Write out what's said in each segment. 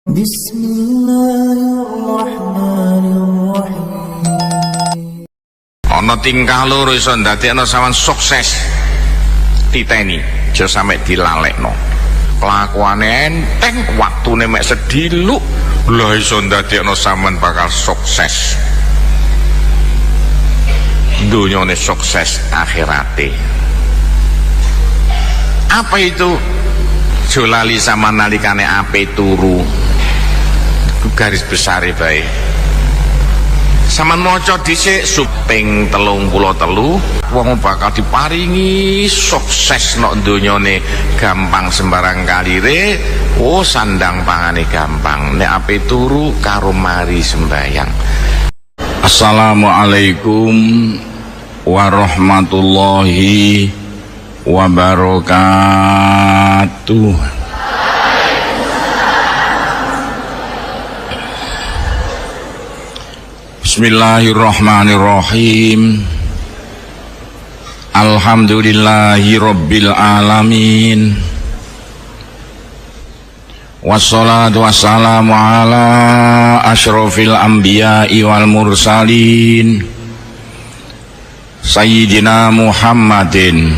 Bismillahirrahmanirrahim. Ana tingkah loro iso ndadekno sampean sukses. Titeni, aja sampe dilalekno. Kelakuane enteng, waktune mek sediluk, lha iso ndadekno sampean bakal sukses. Dunyane sukses, akhirate. Apa itu? Jolali sama nalikane ape turu. Garis besar bae. Saman maca dhisik suping 33 wong bakal diparingi sukses nok donyane gampang sembarang kalire, oh sandang pangane gampang. Nek ape turu karo mari sembayang. Assalamualaikum warahmatullahi wabarakatuh. Bismillahirrahmanirrahim. Alhamdulillahi rabbil alamin. Wassalatu wassalamu ala asyrafil anbiya'i wal mursalin Sayyidina Muhammadin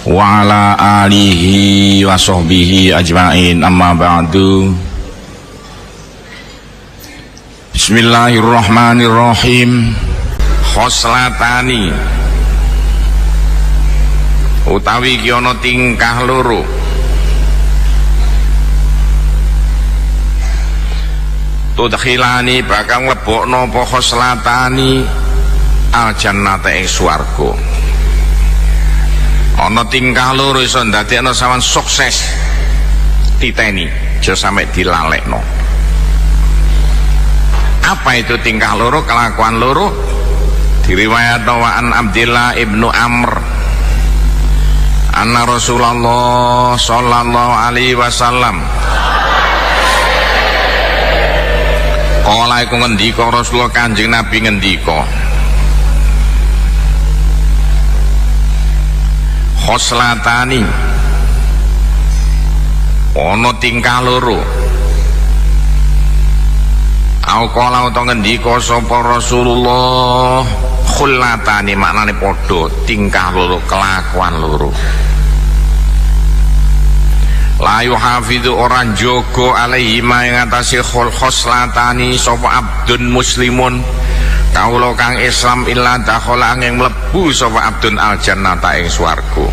wa ala alihi wa sahbihi ajma'in, amma ba'du. Bismillahirrahmanirrahim. Khoslatani utawi iki ana tingkah loro. Tudkhilani bakal mlebokno apa khoslatani al jannata ing swarga. Ana tingkah loro iso ndadekno sampean sukses. Titeni, aja sampe dilalekno. Apa itu tingkah loro, kelakuan loro? Diriwayatno wa an Abdillah ibnu Amr anna Rasulullah sallallahu alaihi wasallam kala iku ngendika Rasulullah Kanjeng Nabi ngendika, khoslatani ana tingkah loro. Au kala utawa ngendika sapa Rasulullah, khullatani maknane padha, tingkah loro, kelakuan loro. La yuhafidhu orang jogo alaihi ma ing atase khoslatani sapa abdun muslimun kawula kang Islam illa dakhala angin mlebu sapa abdun al jannata ing swarga.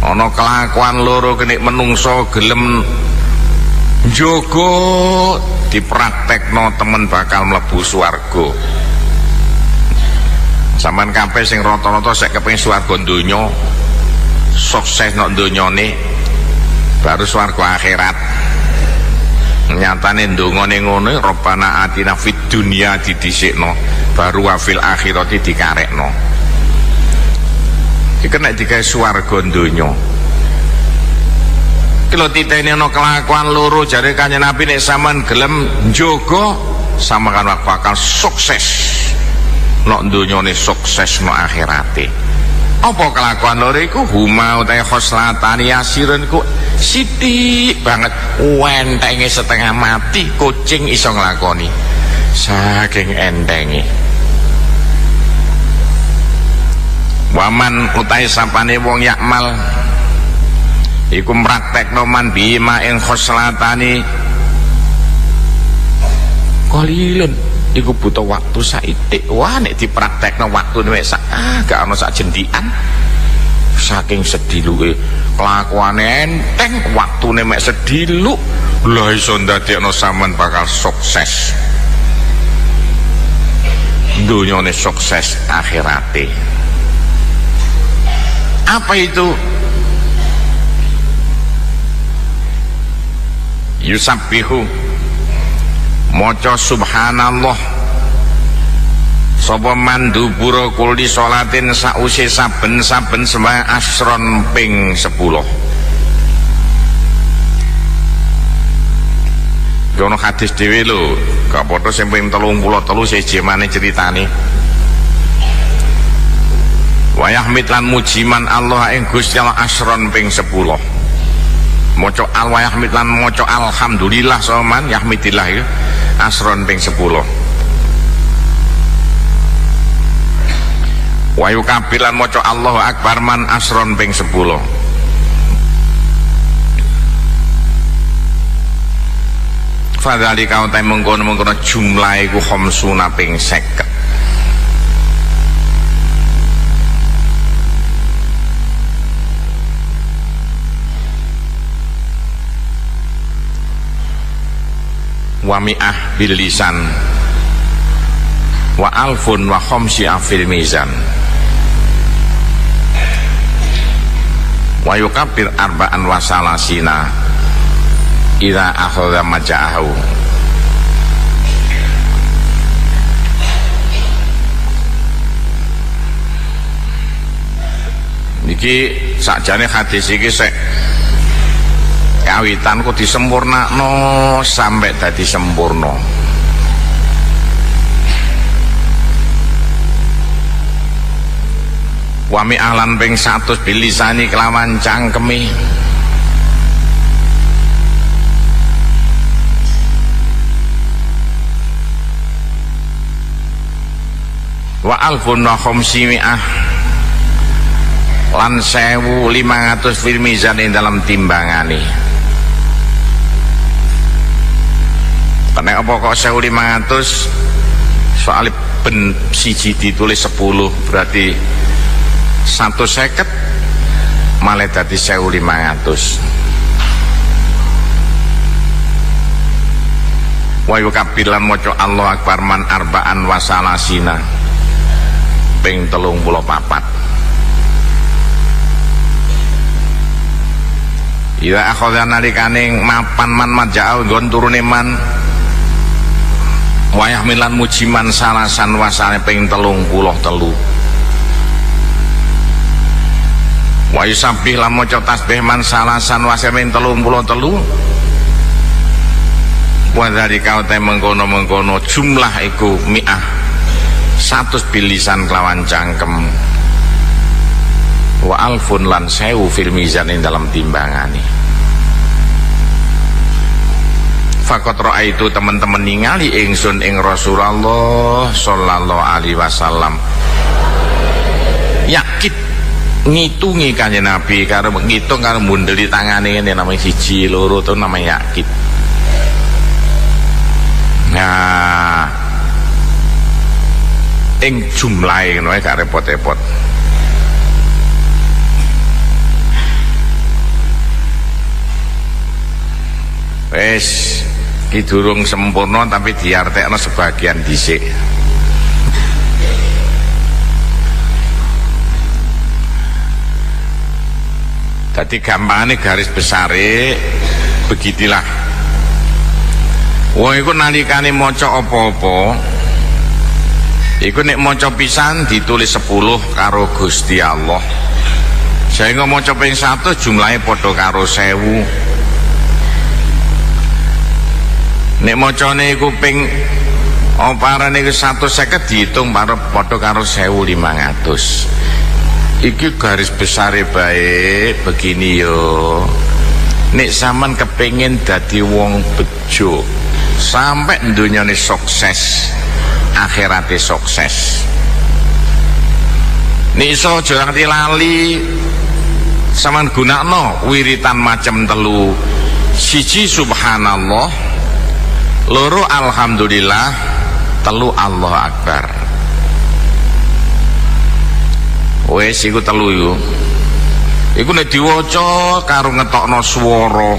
Ana kelakuan loro kenek menungso gelem jogo dipraktekno temen bakal mlebu swarga. Sampeyan kabeh sing rata-rata sek kepengin swarga donya, sukses nok donyane, baru swarga akhirat. Nyatane ndongane ngono, Rabbana atina fid dunya didhisikno, baru wa fil akhirati dikarekno. Iki nek digawe swarga donya. Kalau titeni ana kelakuan loro jare Kanjeng Nabi, nek sampean gelem njogo sampean bakal sukses nok donyane, sukses nok akhirate. Apa kelakuan loro iku? Huma utahe khoslatani yasirun ku sithik banget, entenge setengah mati kucing iso nglakoni, saking entenge. Waman utahe sapane wong yakmal iku praktekno man bima ing khoslatani qalilun, iku butuh waktu saitik. Wah nek dipraktekno waktune wis gak ana sak jendikan, saking sediluke kelakuane enteng, waktune mek sediluk, lha iso ndadekno sampean bakal sukses dunyane, sukses akhirate. Apa itu? Yusabbihu maca subhanallah sapa mandubura kulli sholatin sause saben-saben sembahyang asron ping 10. Ono hadis dhewe lho, gak padha sing ping 33 siji maneh critane. Wa yahmid lan mujiman Allah ing Gusti Allah asron ping 10. maca al wa yahmid lan maca alhamdulillah soman yahmidillah iku asron ping 10. Wa yukabbir lan maca Allahu akbar man asron ping 10. Fadzalika utai mengkono-mengkono jumlah iku khamsuna ping 50. Wa mi'ah bil lisan wa alfun wa khamsi'a fil mizan wa yukabbir arba'an wa salasina idza akhadha maja'ahu. Niki sakjane hadis iki sek kawitan kok disempurnakno sampai dadi sempurna. Wa mi'alan ping 100 bilisani kelawan cangkemi. Wa alfun wa khamsimi'ah lan 1500 fil mizan ing dalam timbangane. Karena apa kok 1500? Soal ben siji ditulis 10 berarti 150 malah dadi 1500. Wa yukabbir lan maca Allahu akbar man arba'an wa salasina ping 34. Ila akhadha nalikane mapan man maja'al nggon turune man wa yahmilan mujiman salasan wasane ping 33. Wa yusabbih lan maca tasbih man salasan wasane ping 33. Wa dzalika uta mengkono-mengkono jumlah iku mi'ah 100 bilisan kelawan cangkem wa alfun lan 1000 fil mizan ing dalam timbangane. Faqat raaitu teman-teman ningali ingsun ing Rasulullah sallallahu alaihi wasallam yakit ngitungi kanjeng Nabi karo ngitung karo mundeli tangane ngene namanya siji loro itu namanya yakit. Nah ing jumlahe ngono gak repot-repot. Wes iki durung sempurna tapi diartekno sebagian dhisik. Dadi gampangane garis besare begitulah. Wong iku nalikane maca apa-apa iku nek maca pisan ditulis 10 karo Gusti Allah. Sehingga maca ping 100 jumlahe padha karo 1000. Nek macane iku ping oparane iku 150 diitung padha karo 1500. Iki garis besare bae begini yo. Nek sampean kepengin dadi wong bejo sampai dunyane sukses akhirate sukses. Niso aja nganti lali sampean gunakno wiritan macam 3. Siji subhanallah, loro alhamdulillah, 3 Allahu akbar. Wes iku 3 iku. Iku nek diwaca karo ngetokno swara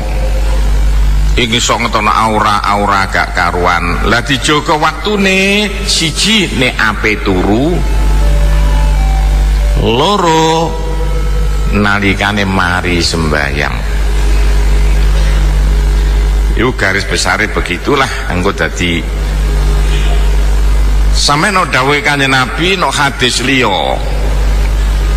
iki iso ngetokno aura-aura gak karuan. Lah dijaga waktune siji nek ape turu, loro nalikane mari sembahyang. Iku garis besare begitulah anggo dadi sampeyan dawuh Kanjeng Nabi no hadis liya.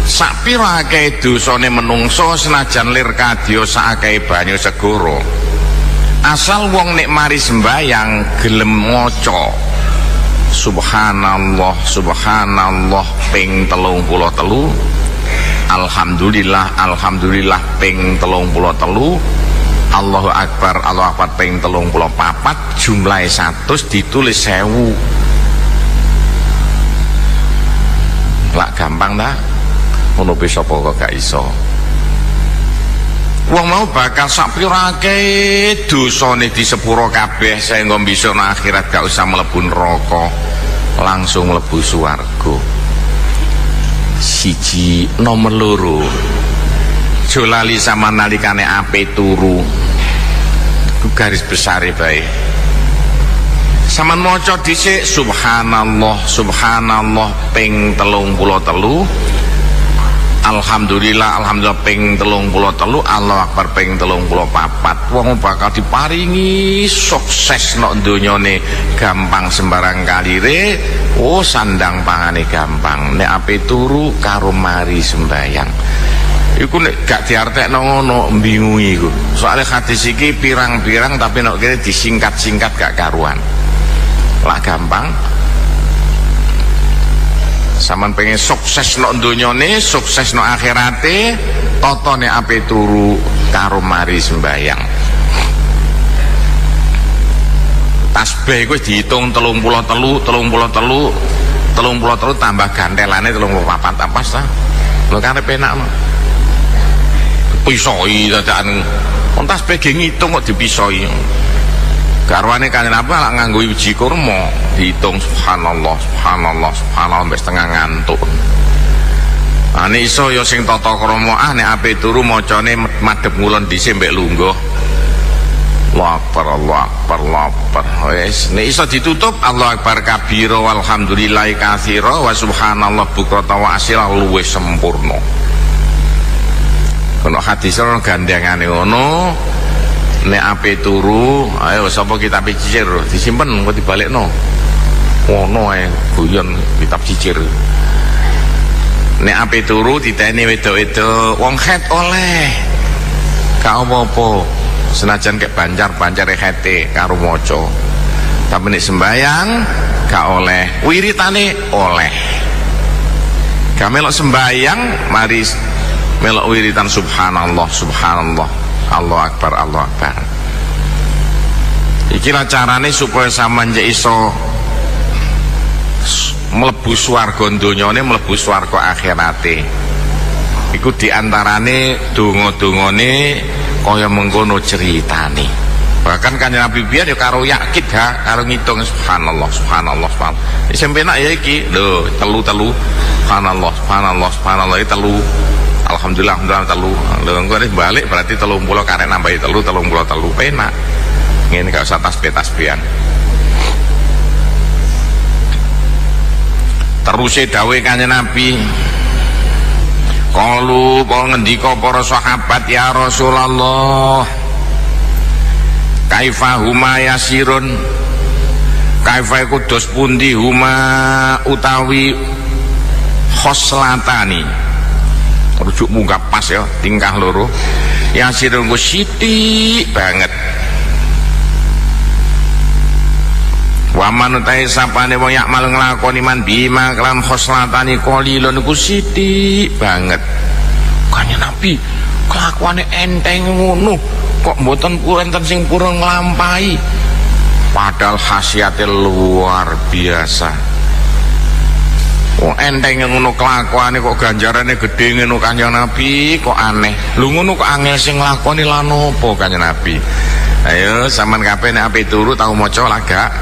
Sak pira akeh dosane menungso senajan lir kadya sak akeh banyu segara. Asal wong nek mari sembahyang gelem maca subhanallah subhanallah ping 33, alhamdulillah alhamdulillah ping 33, Allahu Akbar ping 34 jumlahe 100 ditulis 1000. Lak gampang ta? Ngono bisa apa kok gak iso. Wong mau bakal sak pirake dosane disepuro kabeh sehingga bisa nang akhirat gak usah mlebu neraka, langsung mlebu swarga. Siji. Nomor loro, aja lali sampean nalikane ape turu ku garis besare bae sampean maca dhisik subhanallah ping 33, alhamdulillah ping 33, Allahu Akbar ping 34. Wong bakal diparingi sukses nok donyane gampang sembarang kalire. Oh sandang pangane gampang nek ape turu karo mari sembayang. Iku nek gak diartekno ngono mbingungi iku. Soale hadis iki pirang-pirang tapi nek kene disingkat-singkat gak karuan. Lah gampang. Saman pengen sukses no donyane, sukses no akhirate, totone ape turu karo mari sembayang. Tasbih iku dihitung 33 tambah gantelane 34 apa sah? Lho kan penak no. Pisoi dadakan. Wong tasbih ge ngitung kok dipisoi. Garwane Kanjeng Nabi lak nganggo wiji kurma dihitung subhanallah sampai setengah ngantuk. Ane iso ya sing tata krama nek ape turu macane madhep ngulon dhisik mbek lungguh. Allahu Akbar. Wis nek iso ditutup Allahu Akbar kabira walhamdulillahi katsira wa subhanallah bukrata wa asila luwih sempurna. Kono hadis ora gandengane ngono. Nek ape turu ayo sapa kitab cicir disimpen kok dibalekno ngono ae guyon kitab cicir. Nek ape turu diteni wedok-wedok wong het oleh gak apa-apa senajan kek banjar-banjare hete karo maca, tapi nek sembayang gak oleh, wiritane oleh. Gak melok sembayang mari melok wiritan subhanallah Allahu Akbar. Iki lah carane supaya sampean iso mlebu swarga donyane, mlebu swarga akhirate. Iku diantarane donga-dongane kaya mengkono ceritane. Bahkan Kanjeng Nabi biyen ya karo yakin karo ngitung subhanallah. Sing penak ya iki lho telu subhanallah iki telu. Alhamdulillah telu. Lho engko nek balik berarti 30 karek nambahi 33 penak. Ngene gak usah tasbih-tasbihan. Teruse dawuhe Kanjeng Nabi. Qalu ngendika para sahabat ya Rasulullah. Kaifa huma yasirun. Kaifa kudos pundi huma utawi khoslatani. Rujuk munggah pas ya tingkah loro yang sirung ku sithik banget. Waman utai sapane wong yak malu nglakoni man bima kelan khoslatani qalilun ku sithik banget. Kanjeng Nabi kelakuane enteng ngono kok mboten enten sing purun nglampahi, padahal khasiate luar biasa. Wong enteng ngono kelakuane kok ganjarane gedhe ngono Kanjeng Nabi kok aneh. Lho ngono kok angel sing nglakoni lan opo Kanjeng Nabi? Ayo sampean kabeh nek ape turu tau maca lah gak?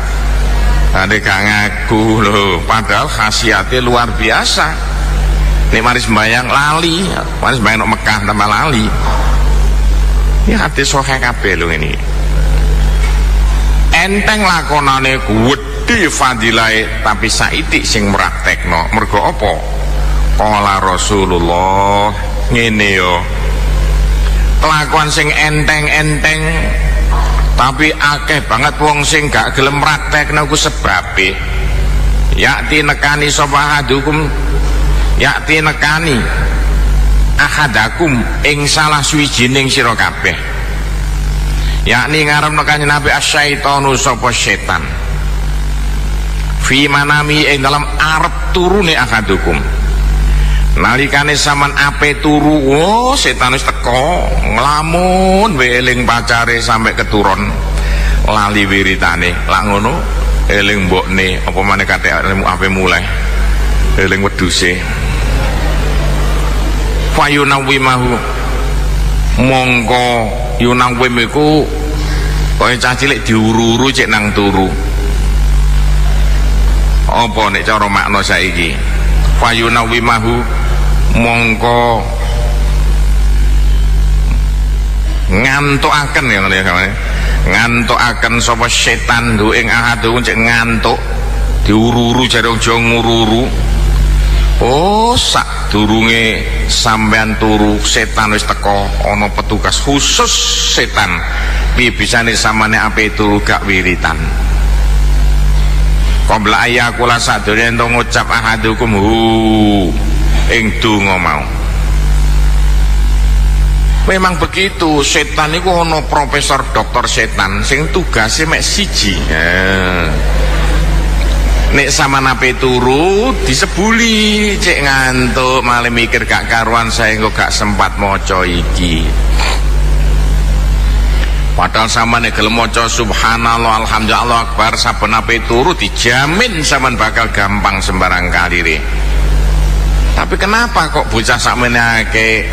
Ane gak ngaku lho, padahal khasiate luar biasa. Nek mari sembayang lali, mari sembayang nang Mekah tambah lali. Ini hati sahih kabeh lho ngene. Enteng lakonane gedhe fadilahe tapi saiki sing praktekno. Mergo apa? Qala Rasulullah ngene yo. Kelakuan sing enteng-enteng tapi akeh banget wong sing gak gelem praktekno ku sebabe. Yakti nekani sapa hadukum, yakti nekani ahadakum ing salah suwijining sira kabeh. Yakni ngarep nekani Nabi asyaitonu sapa setan. Fi manami ing dalam arep turune akadukum nalikane sampean ape turu, oh setan wis teko, nglamun weling pacare sampai keturun, lali wiritane, lak ngono eling mbokne, apa maneh kate ape mulai, eling wedhuse. Fayunawimahu, mongko yunawim iku kaya cah cilik diuru-uru cek nang turu. Apa nek cara makna saiki? Fayunawimahu, mongko ngantukaken ya ngene ya. Ngantukaken sapa setan du ing ahadun cek ngantuk diuru-uru jare aja nguru-uru. Oh sadurunge sampean turu setan wis teko, ana petugas khusus setan. Piye bisane samane ape turu gak wiritan? Qabla ayakula sadurunge ento ngucap ahadukum hu ing donga mau. Memang begitu, setan itu ono profesor doktor setan sing tugasnya mek siji. Nek sama nape turu disebuli cek ngantuk malah mikir gak karuan saya kok gak sempat maca iki. Padahal sama nek gelem maca subhanallah alhamdulillah akbar saben nape turu dijamin sampean bakal gampang sembarang kalire. Tapi kenapa kok bocah sakmene akeh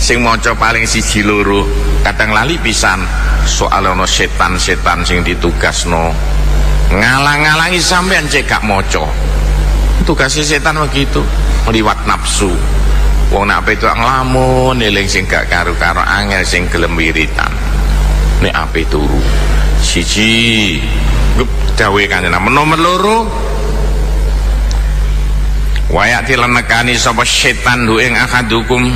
sing maca paling siji loro kadang lali pisan soal ono setan-setan sing ditugasno ngalang-ngalangi sampean cek gak maca. Tugas setan begitu, meliwat nafsu. Wong nek itu nglamun eling sing gak karo-karo angel sing gelem wiritan. Nek ape turu siji dawuh kanjeng nomor loro wayak dilenekani sapa setan hu ing akadukum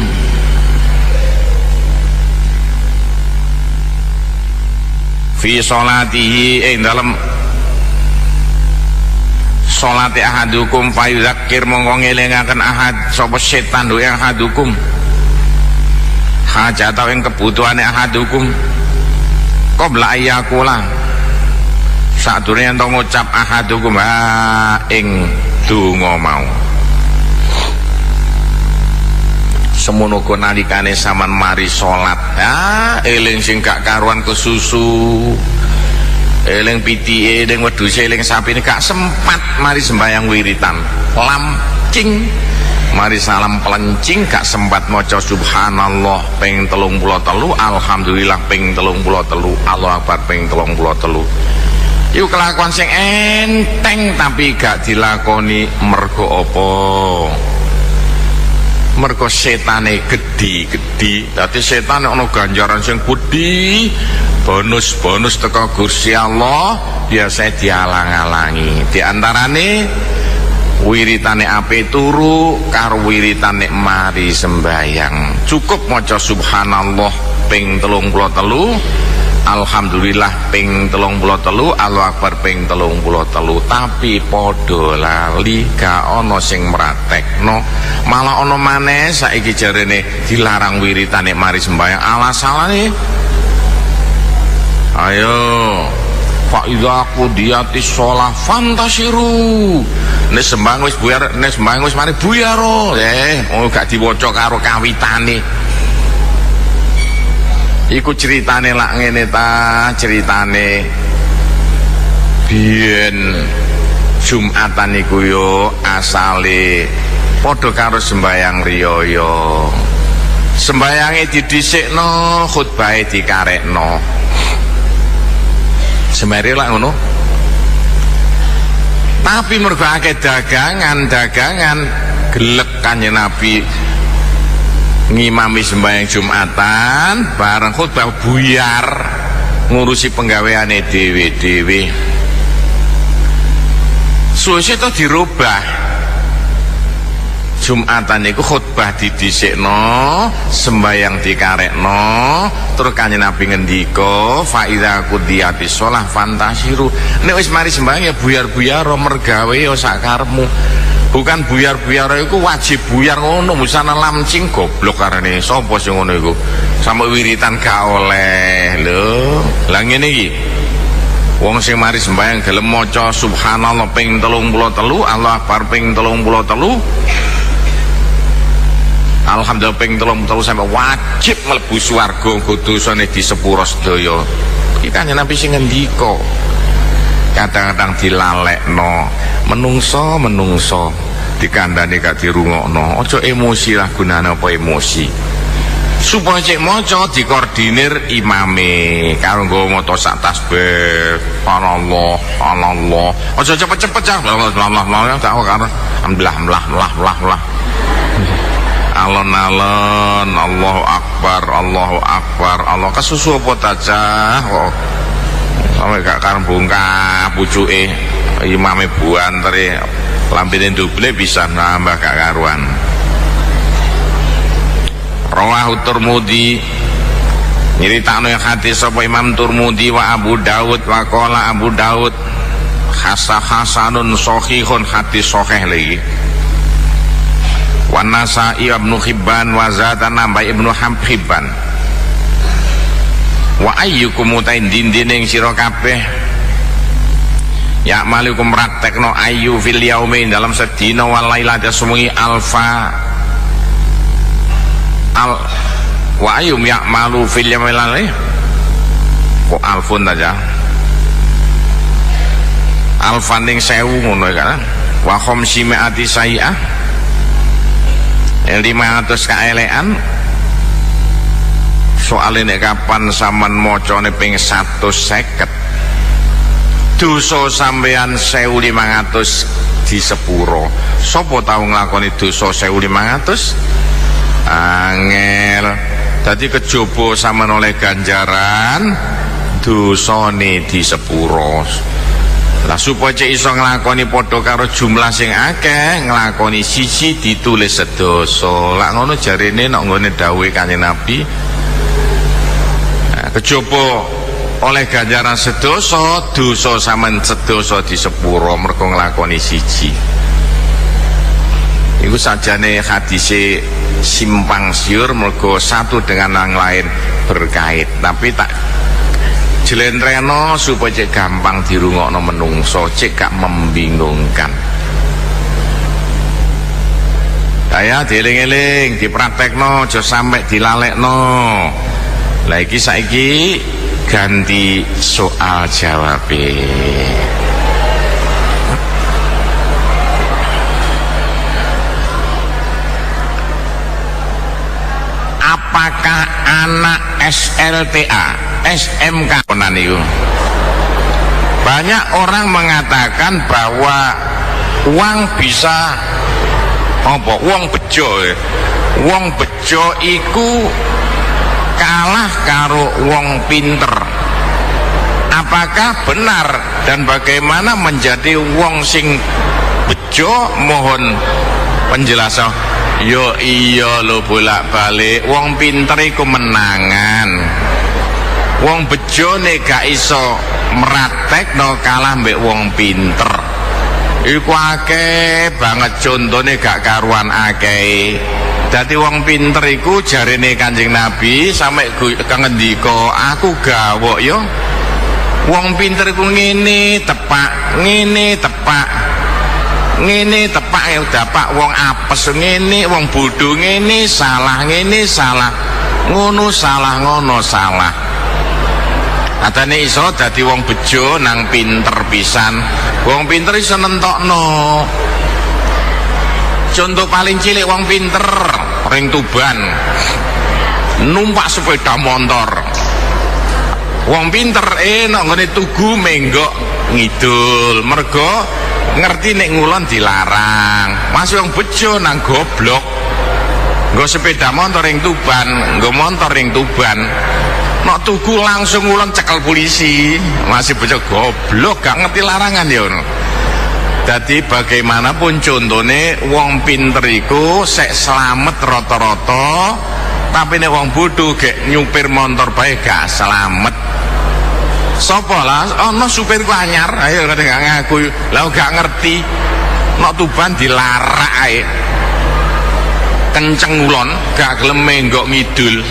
fi sholatihi ing dalem salate ahadukum fayudzakir mongko ngelingaken ahad sapa setan hu ing ahadukum hajat ing kebutuhane ahadukum qabla ayakula sadurunge ento ngucap ahadukum ha ing donga mau. Semono uga nalikane sampean mari salat, eling sing gak karuan kesusu, eling pitike, eling wedhuse, eling sapine gak sempat mari sembayang wiritan, lamcing mari salam pelencing gak sempat maca subhanallah ping 33, alhamdulillah ping 33, Allahu akbar ping 33. Iku kelakuan sing enteng tapi gak dilakoni mergo apa? Mergo setane gedhi-gedhi. Dadi setan ana ganjaran sing gedhi, bonus-bonus teko Gusti Allah biasa dialang-alangi. Di antarane wiritane ape turu karo wiritane mari sembayang. Cukup maca subhanallah ping 33, alhamdulillah ping 33, Allahu akbar ping 33. Tapi padha lali gak ana sing mratekno, malah ana maneh saiki jarene dilarang wiritane mari sembahyang. Alasanane ayo fa idza qudiyatis shalah fantasiru. Nek sembahyang wis buyar, nek sembahyang wis mari buyar gak diwaca karo kawitane. Iku ceritane lak ngene ta, ceritane biyen Jumatan iku yo asale padha karo sembayang riyaya. Sembayange didhisikno, khutbahe dikarekno. Semere lak ngono. Tapi mergo akeh dagangan gelek Kanjeng Nabi ngimami sembahyang Jumatan bareng khutbah buyar ngurusi penggaweane dhewe-dhewe. Suwise to dirubah. Jumatan niku khutbah didhisikno, sembahyang dikarekno, terus Kanjeng Nabi ngendika fa idza qudiyatis shalah fantasiru. Nek wis mari sembahyang ya buyar-buyar mergawe ya sak karepmu. Bukan buyar-buyar itu wajib buyar ngono, musana lamcing goblok karene sapa sing ngono iku. Sampe wiritan gak oleh lho. Lah ngene iki. Wong sing mari sembahyang gelem maca subhanallah ping 33, Allahu akbar ping 33. Alhamdulillah ping 33 sampai wajib mlebu swarga nggo dosane disepuro sedaya. Iki Kanjeng Nabi sing ngendika. Kadang-kadang dilalekno, menungso dikandani gak dirungokno. Aja emosi lah, gunane apa emosi. Supaya cek maca dikoordinir imame karo nggo maca sak tasbih. Allah. Aja cepet-cepet cah. Allah tak karo alhamdulillah. Alon-alon, Allahu Akbar, Allah kesusu apa ta cah kok sampe gak karo bongkah pucuke imame buantere lampine double bisa nambah gak karuan. Rawahu Tirmidzi nyritakno hadis sapa Imam Tirmidzi wa Abu Daud wa qala Abu Daud hasanun sahihun, hadis sahih lagi. Wa Nasa'i Ibnu Hibban wa zata nambah Ibnu Hibban. Wa ayyukum utain dindining sira kabeh ya malikum praktekno ayyu fil yaumin dalam sedina wal lailati sumugi alfa wa ayyum ya'malu fil yaumin kok alfun aja alfan ning 1000 ngono kan wa khamsi'ati sayi'ah 500 kaelekan. Soalnya kapan sampean macane ping 150 dosa sampean 1500 disepuro. Sapa tau nglakoni dosa 1500? Angel. Dadi kejaba sampean oleh ganjaran dosane disepuro. Lah supaya cek iso nglakoni padha karo jumlah sing akeh, nglakoni siji ditulis sedoso. Lah ngono jarene nek nggone dawuhe Kanjeng Nabi. Nah, kejaba oleh ganjaran sedoso, dosa sampean sedoso disepuro mergo nglakoni siji. Iku sajane hadise simpang siur mergo satu dengan yang lain berkait, tapi tak jelentreno supaya cek gampang dirungokno menungso, cek gak membingungkan. Kaya dieling-eling, dipraktekno, aja sampai dilalekno. Lah iki saiki ganti soal jawab. Apakah anak SLTA, SMK itu? Banyak orang mengatakan bahwa uang bisa apa? Uang bejo, uang bejo iku kalah karo uang pinter. Apakah benar dan bagaimana menjadi uang sing bejo? Mohon penjelasan. Yo iya lo bolak-balik wong pinter iku menangan. Wong bejo nek gak iso meratekno kalah mbek wong pinter. Iku akeh banget contone gak karuan akeh. Dadi wong pinter iku jarene Kanjeng Nabi sampe ngendika aku gawok yo. Wong pinter iku ngene tepak, ngene tepak. Ngene tepak ya dapak wong apes ngene, wong bodho ngene salah, ngene salah, ngono salah, ngono salah. Katane iso dadi wong bejo nang pinter pisan. Wong pinter iso nentokno. Contoh paling cilik wong pinter ring Tuban numpak sepeda motor. Wong pinter nek ngene tugu menggok ngidul mergo ngerti nek ngulon dilarang. Mas wong bejo nang goblok nggo sepeda motor ring Tuban, nggo motor ring Tuban. Nek tuku langsung ngulon cekel polisi. Masih bejo goblok gak ngerti larangan ya ngono. Dadi bagaimanapun contone wong pinter iku sek slamet rata-rata, tapi nek wong bodho gek nyupir motor bae gak slamet. Sopo lah, ono supirku anyar, ayo gak ngaku, lah gak ngerti, nok Tuban dilarak ae, kenceng ngulon, gak gelem menggok ngidul,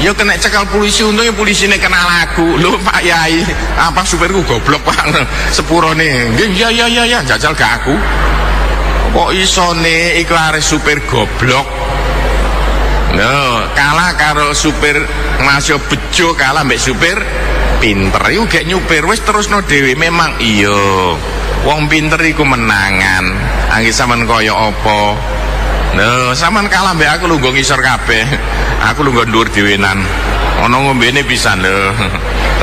ya kena cekal polisi, untungnya polisi ini kenal aku, lho Pak Yai, apa supirku goblok Pak, sepuro nih, ya, jajal gak aku, kok iso nih, iku arek supir goblok, No, kalah karo supir masih bejo, kalah mbek supir pinter. Iku gak nyupir wis terusno dhewe. Memang iya. Wong pinter iku menangan. Angge sampean kaya apa? No, sampean kalah mbek aku lungguh ngisor kabeh. Aku lungguh dhuwur dhewenan. Ana ngombene pisan lho.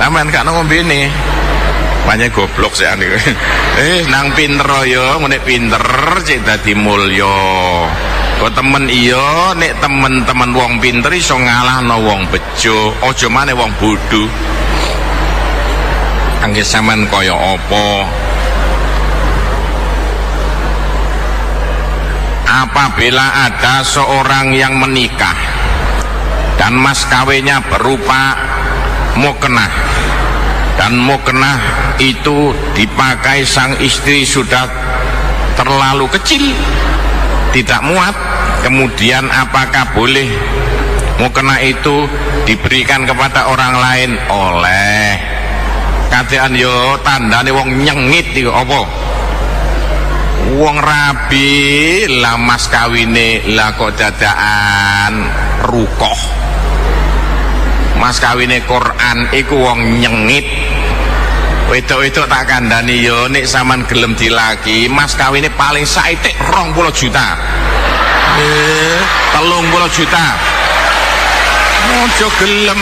Sampean gak ono ngombene. Banyak goblok sih ane. Nang pinter ya, nek pinter cek dadi mulya. Kok temen iya, nek temen-temen wong pinter iso ngalahno wong bejo, aja maneh wong bodho. Angge sampean kaya apa? Apabila ada seorang yang menikah dan mas kawinnya berupa muknah, dan muknah itu dipakai sang istri sudah terlalu kecil, tidak muat, kemudian apakah boleh muknah itu diberikan kepada orang lain? Oleh. Katean yo tandane wong nyengit iku apa? Wong rabi lah mas kawine lah kok dadaan rukoh. Mas kawine Quran iku wong nyengit. Wedok-wedok tak kandhani yo nek sampean gelem dilaki, mas kawine paling saithik 20 juta. 30 juta. Ojo gelem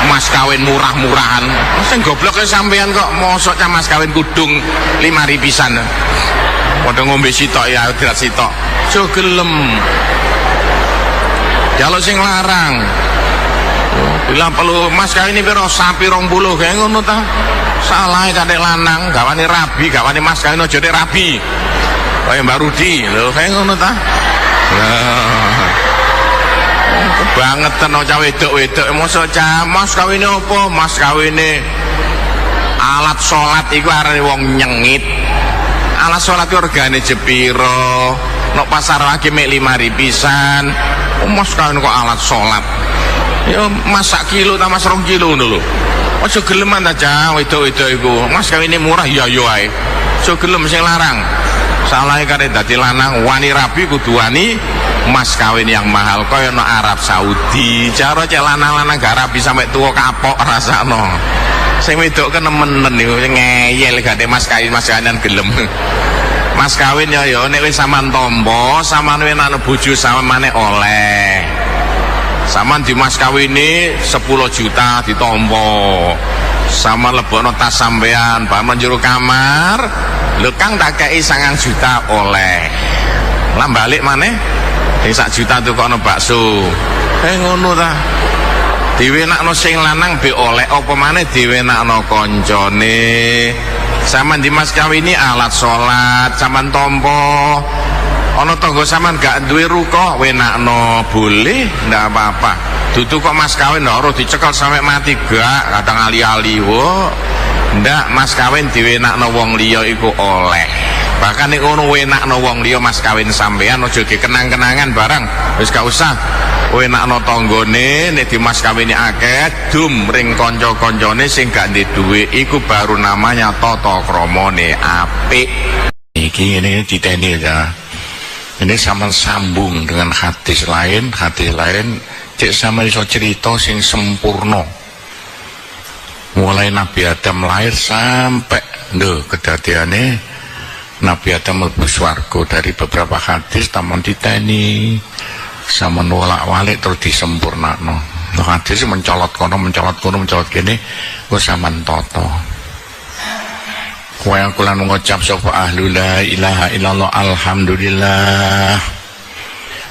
mas kawin murah-murahan. Sing goblok sampean kok mosok cah mas kawin kudung 5.000 pisan. Padha ngombe sitok ya drat sitok. Ojo gelem. Jaluk sing larang. Bila perlu mas kawin ini piro sapi 20 kayak ngono ta. Salah kadek lanang, gawane rabi, gawane mas kawin aja dek rabi. Kaya Mbak Rudi lho kayak ngono ta. Kebangetan cah wedok-wedok mosok cah mas kawine apa? Mas kawine alat salat iku arane wong nyengit. Alat salat ku regane jepiro? Nok pasar lagi mek 5.000 pisan. Mas kawin kok alat salat. Ya mas sak kilo ta mas 2 kilo ngono lho. Aja geleman ta cah wedok-wedok iku. Mas kawine murah ya yo ae. Aja gelem sing larang. Salahe kare dadi lanang wani rabi kudu wani mas kawin yang mahal kaya no Arab Saudi. Cara cek lanang-lanang gak rabi sampai tua kapok rasakno. Sing wedok kenemenen niku ngeyel gak mas kawinan gelem. Mas kawin ya yo nek wis sampean tampa, sampean wenane bojo sampean maneh oleh. Sampean di mas kawine 10 juta ditampa. Sama lebokno tas sampean, bahan njero kamar, lho Kang tak kei 9 juta oleh. Lah balik maneh 1 juta tukokno bakso. Ngono ta. Diwenakno sing lanang be oleh apa maneh diwenakno koncone. Sampeyan di mas kawini alat salat, sampeyan tampa. Ana tangga sampean gak duwe ruko, wenakno boleh, ndak apa-apa. Dudu kok mas kawin ora dicekel sampai mati gak, kadang ali-ali. Wo. Ndak mas kawin diwenakno wong liya iku oleh. Bahkan nek ngono wenakno wong liya mas kawin sampean aja dikenang-kenangan barang. Wis gak usah wenakno tanggane nek di mas kawine akeh dum ring kanca-kancane sing gak ndek dhuwit iku baru namanya tata kramane apik. Iki ngene diteni ya. Ini sama sambung dengan hadis lain cek sama iso cerita sing sempurna mulai Nabi Adam lahir sampai kedadiane Nabi Adam mlebu swarga. Dari beberapa hadis taman diteni sama nolak-walik terus disempurnakno. Hadis mencolot kono mencolot kene kok sampean toto. Wa kula ngucap sapa ahlu la ilaha illallah alhamdulillah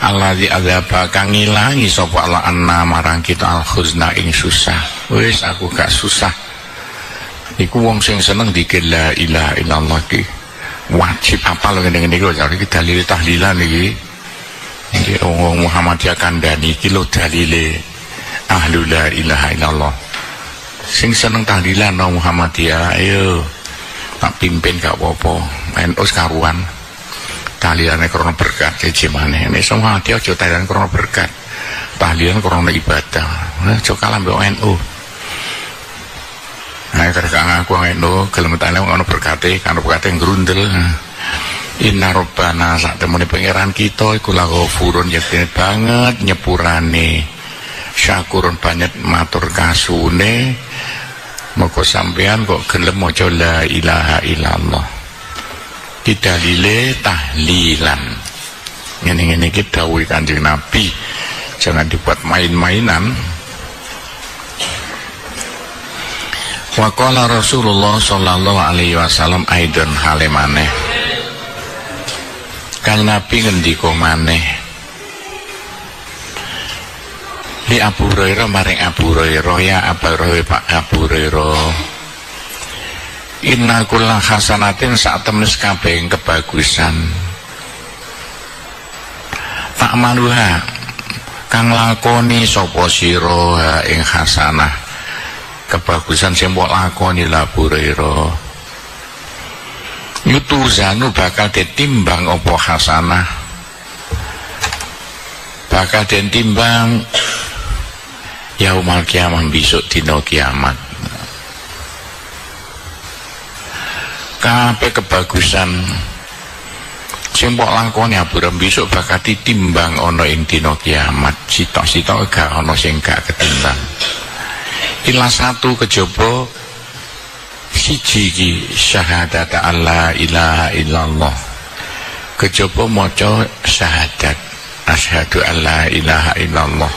allazi adzaba kang ngilangi sapa Allah anna marang kita al khuzna ing susah. Wis aku gak susah. Iku wong sing seneng dikir la ilaha illallah ki wajib apal ngene-ngene iki jare iki dalil tahlilan iki. Iki wong Muhammadiyah kandhani iki lho dalile ahlu la ilaha illallah. Sing seneng tahlilan no Muhammadiyah ayo tak pimpin gak apa-apa. NU karuan tahlilane krana berkat iki maneh. Nek semua ati aja tahlilan krana berkat. Tahlilan krana ibadah. Aja kalah mbek NU. Nah, karek ngaku NU gelem tahlilan ono berkate, kan berkate ngrundel. Inna Rabbana sak temune pangeran kita iku la ghafurun yaktine banget nyepurane, syakurun banget matur kasune. Moko sampean kok gelem maca la ilaha illallah. Didalile tahlilan. Ngene-ngene iki dawuh Kanjeng Nabi, jangan dibuat main-mainan. Wa qala Rasulullah sallallahu alaihi wasallam aidan halemane. Kanjeng Nabi ngendika maneh. Li Abu Hurairah maring Abu Hurairah, ya Abu Hurairah Pak Abu Hurairah, inna kulla hasanatin sak temen kabeh kebagusan tak maluha kang lakoni sapa sira ing hasanah, kebagusan sing mbok lakoni la Abu Hurairah, yutuzanu bakal ditimbang apa hasanah, bakal ditimbang yaumal kiamah besok dina kiamat. Kabeh kebagusan sing mbok lakoni aburam besok bakal ditimbang ana ing dina kiamat. Sitok-sitok gak ana sing gak ketimbang. Ila satu kejaba siji iki syahadat alla ilaha illallah. Kejaba maca syahadat asyhadu alla ilaha illallah.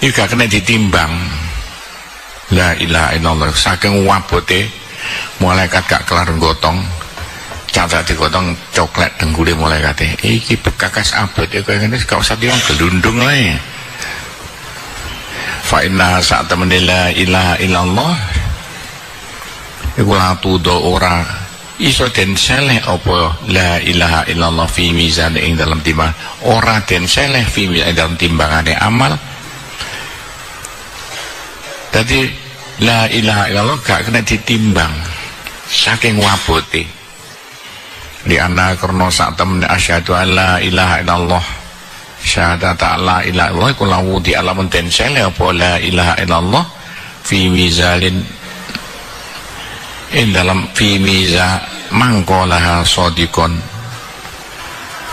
Iki gak kena ditimbang la ilaha illallah, saking wabote malaikat gak kelar gotong, cacak digotong coklat denggule malaikate. Iki bekakas abot ya kaya ngene gak usah diwong gelundung ae. Fa inna saat temene la ilaha illallah iku latudo ora iso den seleh apa la ilaha illallah fi mizan ing dalam timbang, ora den seleh fi mizan dalam timbangane amal. Jadi la ilaha illallah gak kena ditimbang saking wabote. Di anna karena sak temen asyhadu alla ilaha illallah, syahadat la ilaha illallah iku lawu di alamun den sele apa la ilaha illallah fi mizalin in dalam fi miza mangkolaha sodikon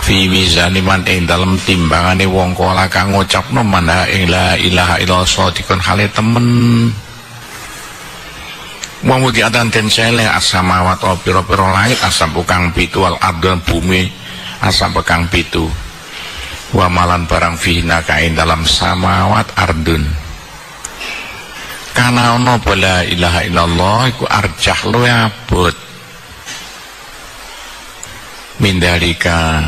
fi mizani man ing dalam timbangane wong kala kang ngucapno manha ing la ilaha illallah sodikon hale temen. Wa mudiatan ten sele asamawat wa pira-pira langit asam kang pitu wal ardh bumi asam kang pitu. Wa malan barang fihna kain dalam samawat ardun. Kana ono la ilaha illallah iku arjah luwe abot. Mindalika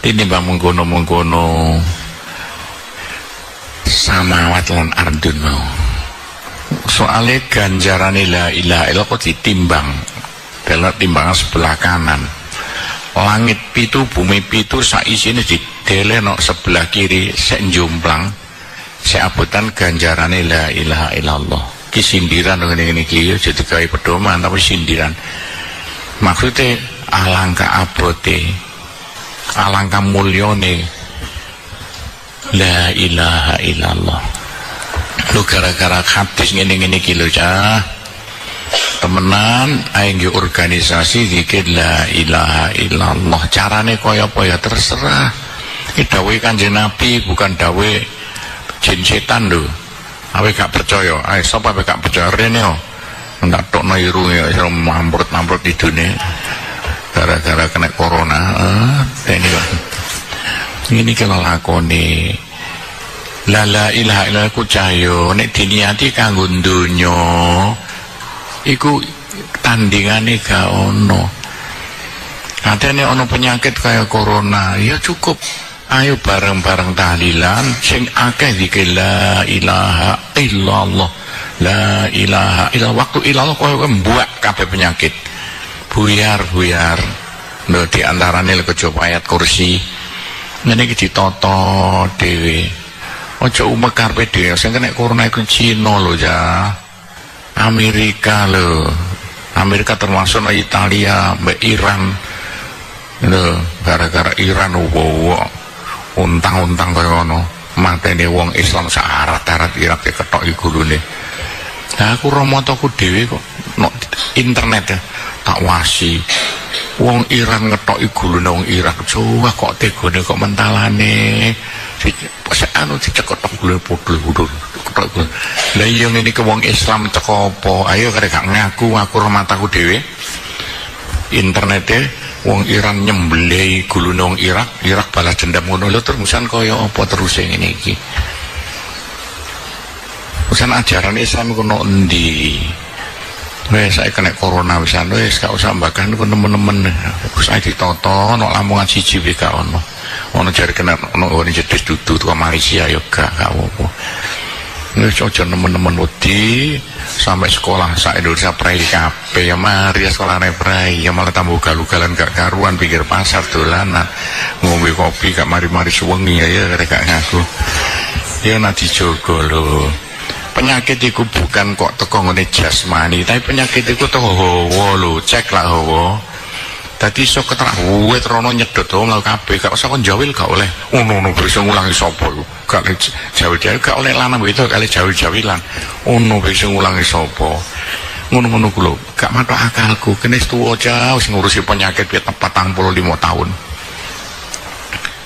tinimbang mengkono-mengkono samawat lan ardun mau. Soalnya ganjarane la ilaha illallah kok ditimbang dalam timbangan sebelah kanan. Langit pitu bumi pitu saisine dideleno sebelah kiri sek jomplang sek abutan ganjarane la ilaha illallah. Ki sindiran ngene-ngene iki jadi gawe pedoman tapi sindiran. Maksudnya alangkah abote, alangkah mulyane la ilaha illallah. Lu gara-gara hadis ngene-ngene iki lho cah. Temenan aing organisasi zikir la ilaha illallah. Carane kaya apa ya terserah. Iki dawuh Kanjeng Nabi bukan dawuh jin setan lho. Awe gak percaya, ae sapa ae gak percaya rene yo. Ndak tokno irunge iso mamprut-mamprut idune. Gara-gara kena corona. Ini kalau lakone la ilaha illallah ku cahyo nek diniati kanggo donya iku tandingane gak ono. Katene ono penyakit kaya corona, ya cukup ayo bareng-bareng tahlilan sing akeh zikir la ilaha illallah. La ilaha illallah, waktu illallah kaya mbuak kabeh penyakit. Buyar-buyar. Lho di antarane lek coba ayat kursi. Ngene iki ditata dhewe. Ojo umek karepe dhewe sing kena corona iku Cina lho ya. Amerika lho. Amerika termasuk Italia, mbek Iran. Lho, gara-gara Iran untang-untang kaya ngono. Matene wong Islam syarat-syarat Irak ketok iku gulune. Lah aku romotoku dhewe kok no internet ya tak wasi Wong Iran ngetoki gulune wong Irak. Coba kok tegone kok mentalane. Anu dicekotok gulune podol. Lah iya ngene ke wong Islam teko apa? Ayo karek gak ngaku mataku dhewe. Internete wong Iran nyembelih gulune wong Irak balas dendam ngono lho terusan kaya apa terus ngene iki. Urusan ajaran Islam kono endi? Wes saiki kena corona wisan wis gak usah mbakah niku nemen-nemen. Wis saiki ditata nek Lamongan siji wis gak ono. Ono jare kena ono ngene jedes dudu ke Malaysia ya gak apa-apa. Wis aja nemen-nemen wedi sampai sekolah sak Indonesia prei kabeh ya mari sekolah prei ya malah tambah galu-galan gak karuan pinggir pasar dolanan ngombe kopi gak mari-mari suwengi ya gak ngaku. Ya nak dijogo lho. Penyakit itu bukan kok teko ngene jasmani, tapi penyakit itu teko hawa lho, cek lah hawa. Dadi iso ketrak wet rono nyedot lho kabeh, gak usah kon jawil gak oleh. Ono bisa ngulangi sapa iku? Gak jawil-jawil gak oleh lanang itu kali jawil-jawilan. Ono bisa ngulangi sapa? Ngono-ngono ku lho, gak matok akalku. Kene tuwa aja wis ngurusi penyakit piye 45 tahun.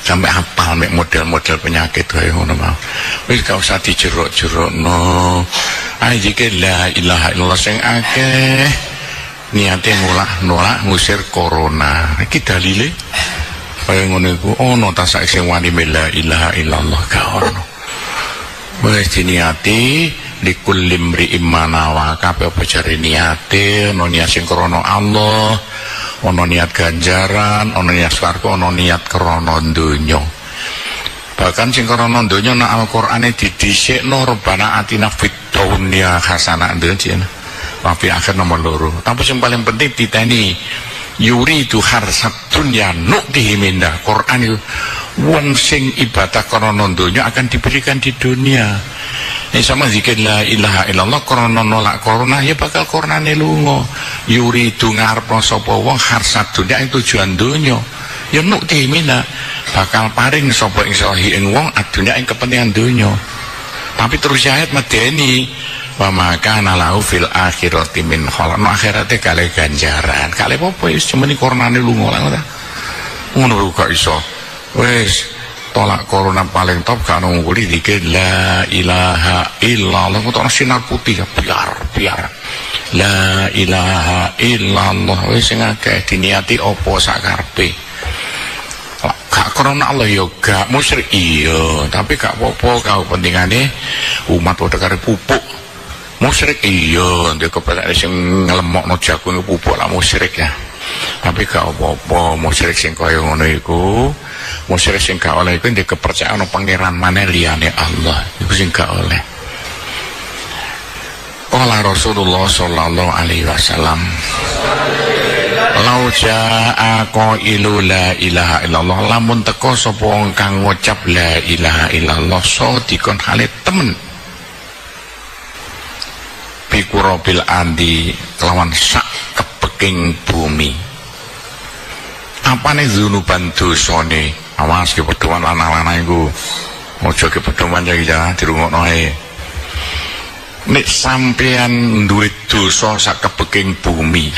Sampai hafal mek model-model penyakit wae ngono mau. Wis gak usah dijerok-jerokno. Ae iki la ilaha illallah sing akeh niate nolak ngusir corona. Iki dalile kaya ngono iku ono ta sak sing wani la ilaha illallah gak ono. Wis diniati likul limri imanawa kabeh apa jare niate ono niat sing krana Allah. Ono niat ganjaran, ono niat swarga, ono niat krana donya. Bahkan sing krana donya nang Al-Qur'ane didhisikno Rabbana atina fid dunya hasanah njen. Tapi akhir nomor 2. Tapi yang paling penting diteni yuridu harsat dunya nu'tihi minda. Qur'an itu wong sing ibadah krana donya akan diberikan di dunia. Ini sama zikir la ilaha illallah korona nolak corona ya bakal coronane lunga. Yuridu ngarepno sapa wong harsat dunya ing tujuan donya ya nukti mina bakal paring sapa ing sahi ing wong adunya ing kepentingan donya. Tapi terus ayat medeni wa maka nalahu fil akhirati min khalaq. No akhirate kale ganjaran kale apa wis cuma ni coronane lunga lah ngono kok iso. Wis tolak corona paling top gak nunggu dikit la ilaha illallah kok sinar putih biar la ilaha illallah wis sing akeh diniati apa sak karepe gak corona Allah ya gak musyrik iya tapi gak apa-apa kau pentingane umat padha karo pupuk musyrik iya ndek kepelek sing nglemokno jagung pupuk lah musyrik ya. Tapi gak apa-apa musyrik sing kaya ngono iku musyrik sing gak oleh iku ndek kepercayaan ana pangeran maneh liyane Allah iku sing gak oleh. Qala Rasulullah sallallahu alaihi wasallam lau jaa qailu la ilaha illallah lamun teka sapa wong kang ngucap la ilaha illallah sadikon hale temen bikurabil andi kelawan sak kepeking bumi apane zunuban dosane awas ke pedoman lanang-lanang iku aja ke pedoman ya dirungokno ae nek sampean duwe dosa sak kepeking bumi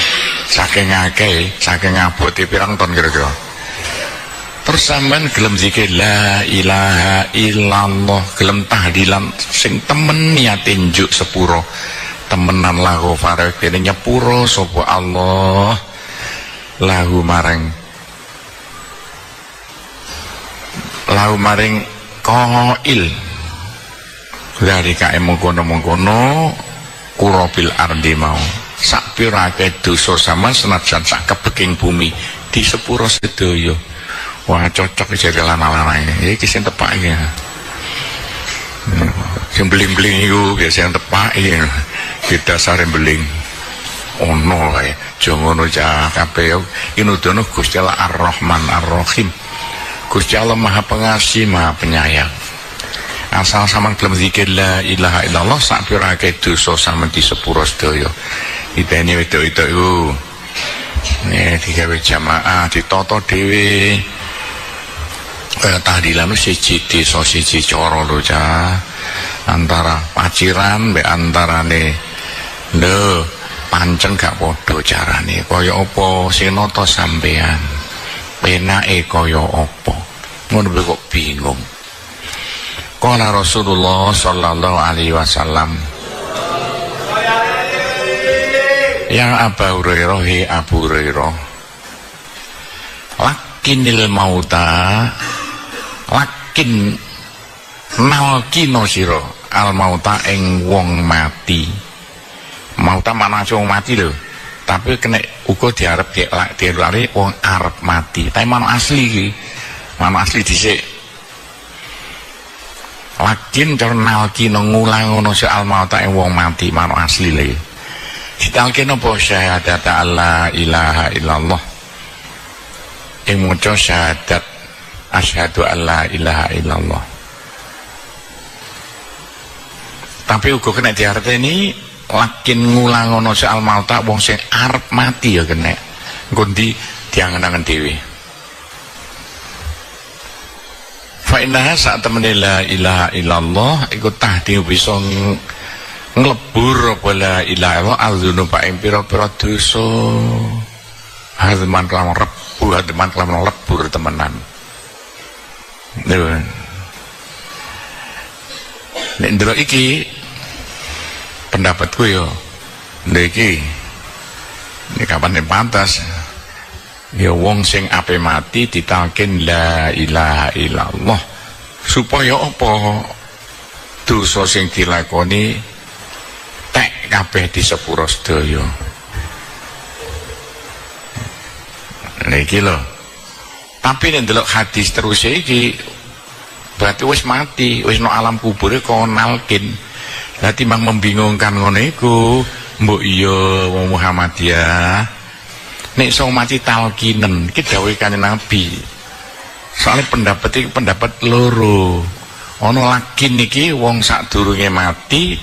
saking akeh saking abote pirang ton kira-kira terus sampean gelem zikir la ilaha illallah gelem tahlilan sing temen niate njuk sepuro temenan lahu farek dene nyepuro sapa Allah lahu maring qail dari kae mengkono-mengkono kurabil ardi mau sak pirake dosa sama senajan sak kepeking bumi di sepuro sedaya. Wah cocok jare lanang-lanang iki sing tepak iki. Sing beling-beling iku biasa yang tepak iki. Kita sare beling. Ono kae. Aja ngono cah kabeh iki nudono Gusti Allah Ar-Rahman Ar-Rahim. Gusti Allah Maha Pengasih, Maha Penyayang. Asal sampean gelem zikir la ilaha illallah sak pirake dosa sampean di sepuro sedaya. Itene wedok-wedok iku. Nek digawe jamaah ditata dhewe. Kaya tahlilan siji desa siji cara lho cah. Antara paciran mbek antarane lho pancen gak padha carane. Kaya apa sing nata sampean? Penake kaya apa? Ngono kok bingung. Qala Rasulullah sallallahu alaihi wasallam, ya Abu Hurairah, Abu Hurairah, lakinil mauta, lakin nalkino sira al mauta ing wong mati. Mauta mana wong mati lho, tapi kena uga diarep dilari wong arep mati. Tapi mana asli iki? Mana asli dhisik. Lakin cara nalkino ngulang ngono al mauta ing wong mati, mana asli lho. Ditalkin apa syahadat alla ilaha illallah. Ing maca syahadat asyhadu alla ilaha illallah. Tapi uga kena diarteni lakin ngulang ngono soal mauta wong sing arep mati ya kena. Engko ndi diangen-angen dhewe. Fa inna sak temene la ilaha illallah iku tahdi bisa nglebur apa la ilaha illallah azunuba ing pira-pira dosa. Hazman kelawan rebu, hazman kelawan lebur temenan. Nek ndelok iki pendapatku yo, ndek iki kapan pantas ya wong sing ape mati ditalkin la ilaha illallah supaya apa dosa sing dilakoni tek kabeh di sepuro sedaya. Lha iki lho. Tapi nek ndelok hadis terus iki berarti wis mati, wis no alam kubur kok nalkin. Lah timbang membingungkan ngono iku, mbok iya wong Muhammadiyah nek iso mati talkinen iki dawuhe Kanjeng Nabi. Soale pendapat iki pendapat loro. Ana lakin iki wong sadurunge mati,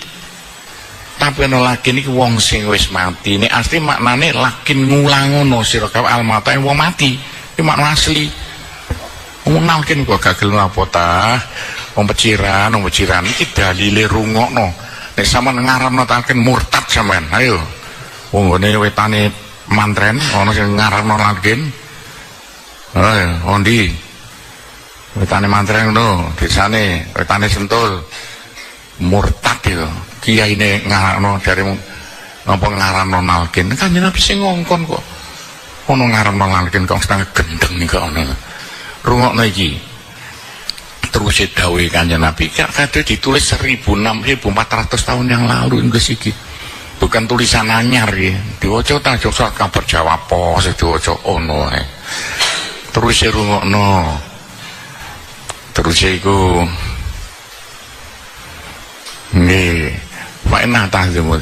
tapi ana lakin iki wong sing wis mati. Nek asli maknane lakin ngulang ngono sira kabeh almata wong mati. Iki makna asli. Wong nalkin kok gak gelem apa ta? Wong peciran iki dalile rungokno. Nek sampean ngaramno talkin murtad sampean. Ayo. Wong ngene wetane mantren ana sing ngaramno talkin. Ayo, ondi. Wetane mantren ngono, desane wetane Sentul. Murtad itu. Kiyaine ngaramno dari napa ngaramno talkin. Kanjeng Nabi sing ngongkon kok. Ono ngaramno talkin kok setengah gendeng iki kok ono. Rungokno iki. Terus dawuhe Kanjeng Nabi kadhe ditulis 1400 tahun yang lalu Inggris iki. Bukan tulisan anyar ya. Diwaca ta surat kabar Jawa Pos diwaca ono ae. Terus rungokno. Terus iku nggih, wa inna ta'zimu.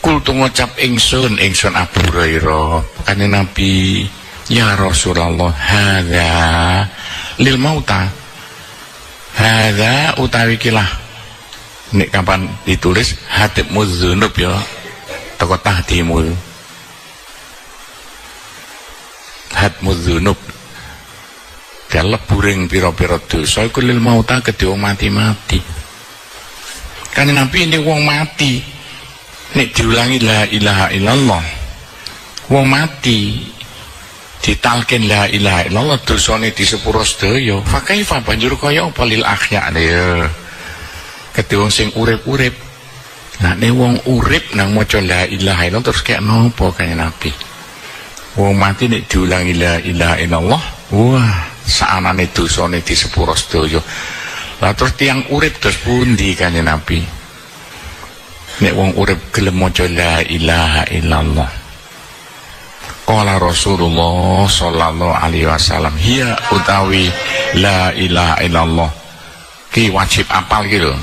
Kul ngucap ingsun Abu Hurairah Kanjeng Nabi, ya Rasulullah, hadza lil mauta. Hadza utawi kilah. Nek kapan ditulis hadimuz dzunub ya. Teko tahdimul. Hadmuz dzunub. Kaleburing pira-pira dosa iku lil mauta kedhe wong mati-mati. Kanjeng Nabi ini wong mati. Nek diulangi la ilaha illallah. Wong mati ditalkin la ilaha illallah dosane di sepuro sedaya. Fa kaifa banjur kaya apa lil akhya ya. Kedhe wong sing urip-urip. Nah nek wong urip nang maca la ilaha illallah terus kaya napa Kanjeng Nabi? Wong mati nek diulangi la ilaha illallah, wah, saanane dosane di sepuro sedaya. Lah terus tiyang urip terus pundi Kanjeng Nabi? Nek wong urip gelem maca la ilaha illallah. Qala Rasulullah sallallahu alaihi wasallam, hiya utawi la ilaha illallah ki wajib apal iki lho.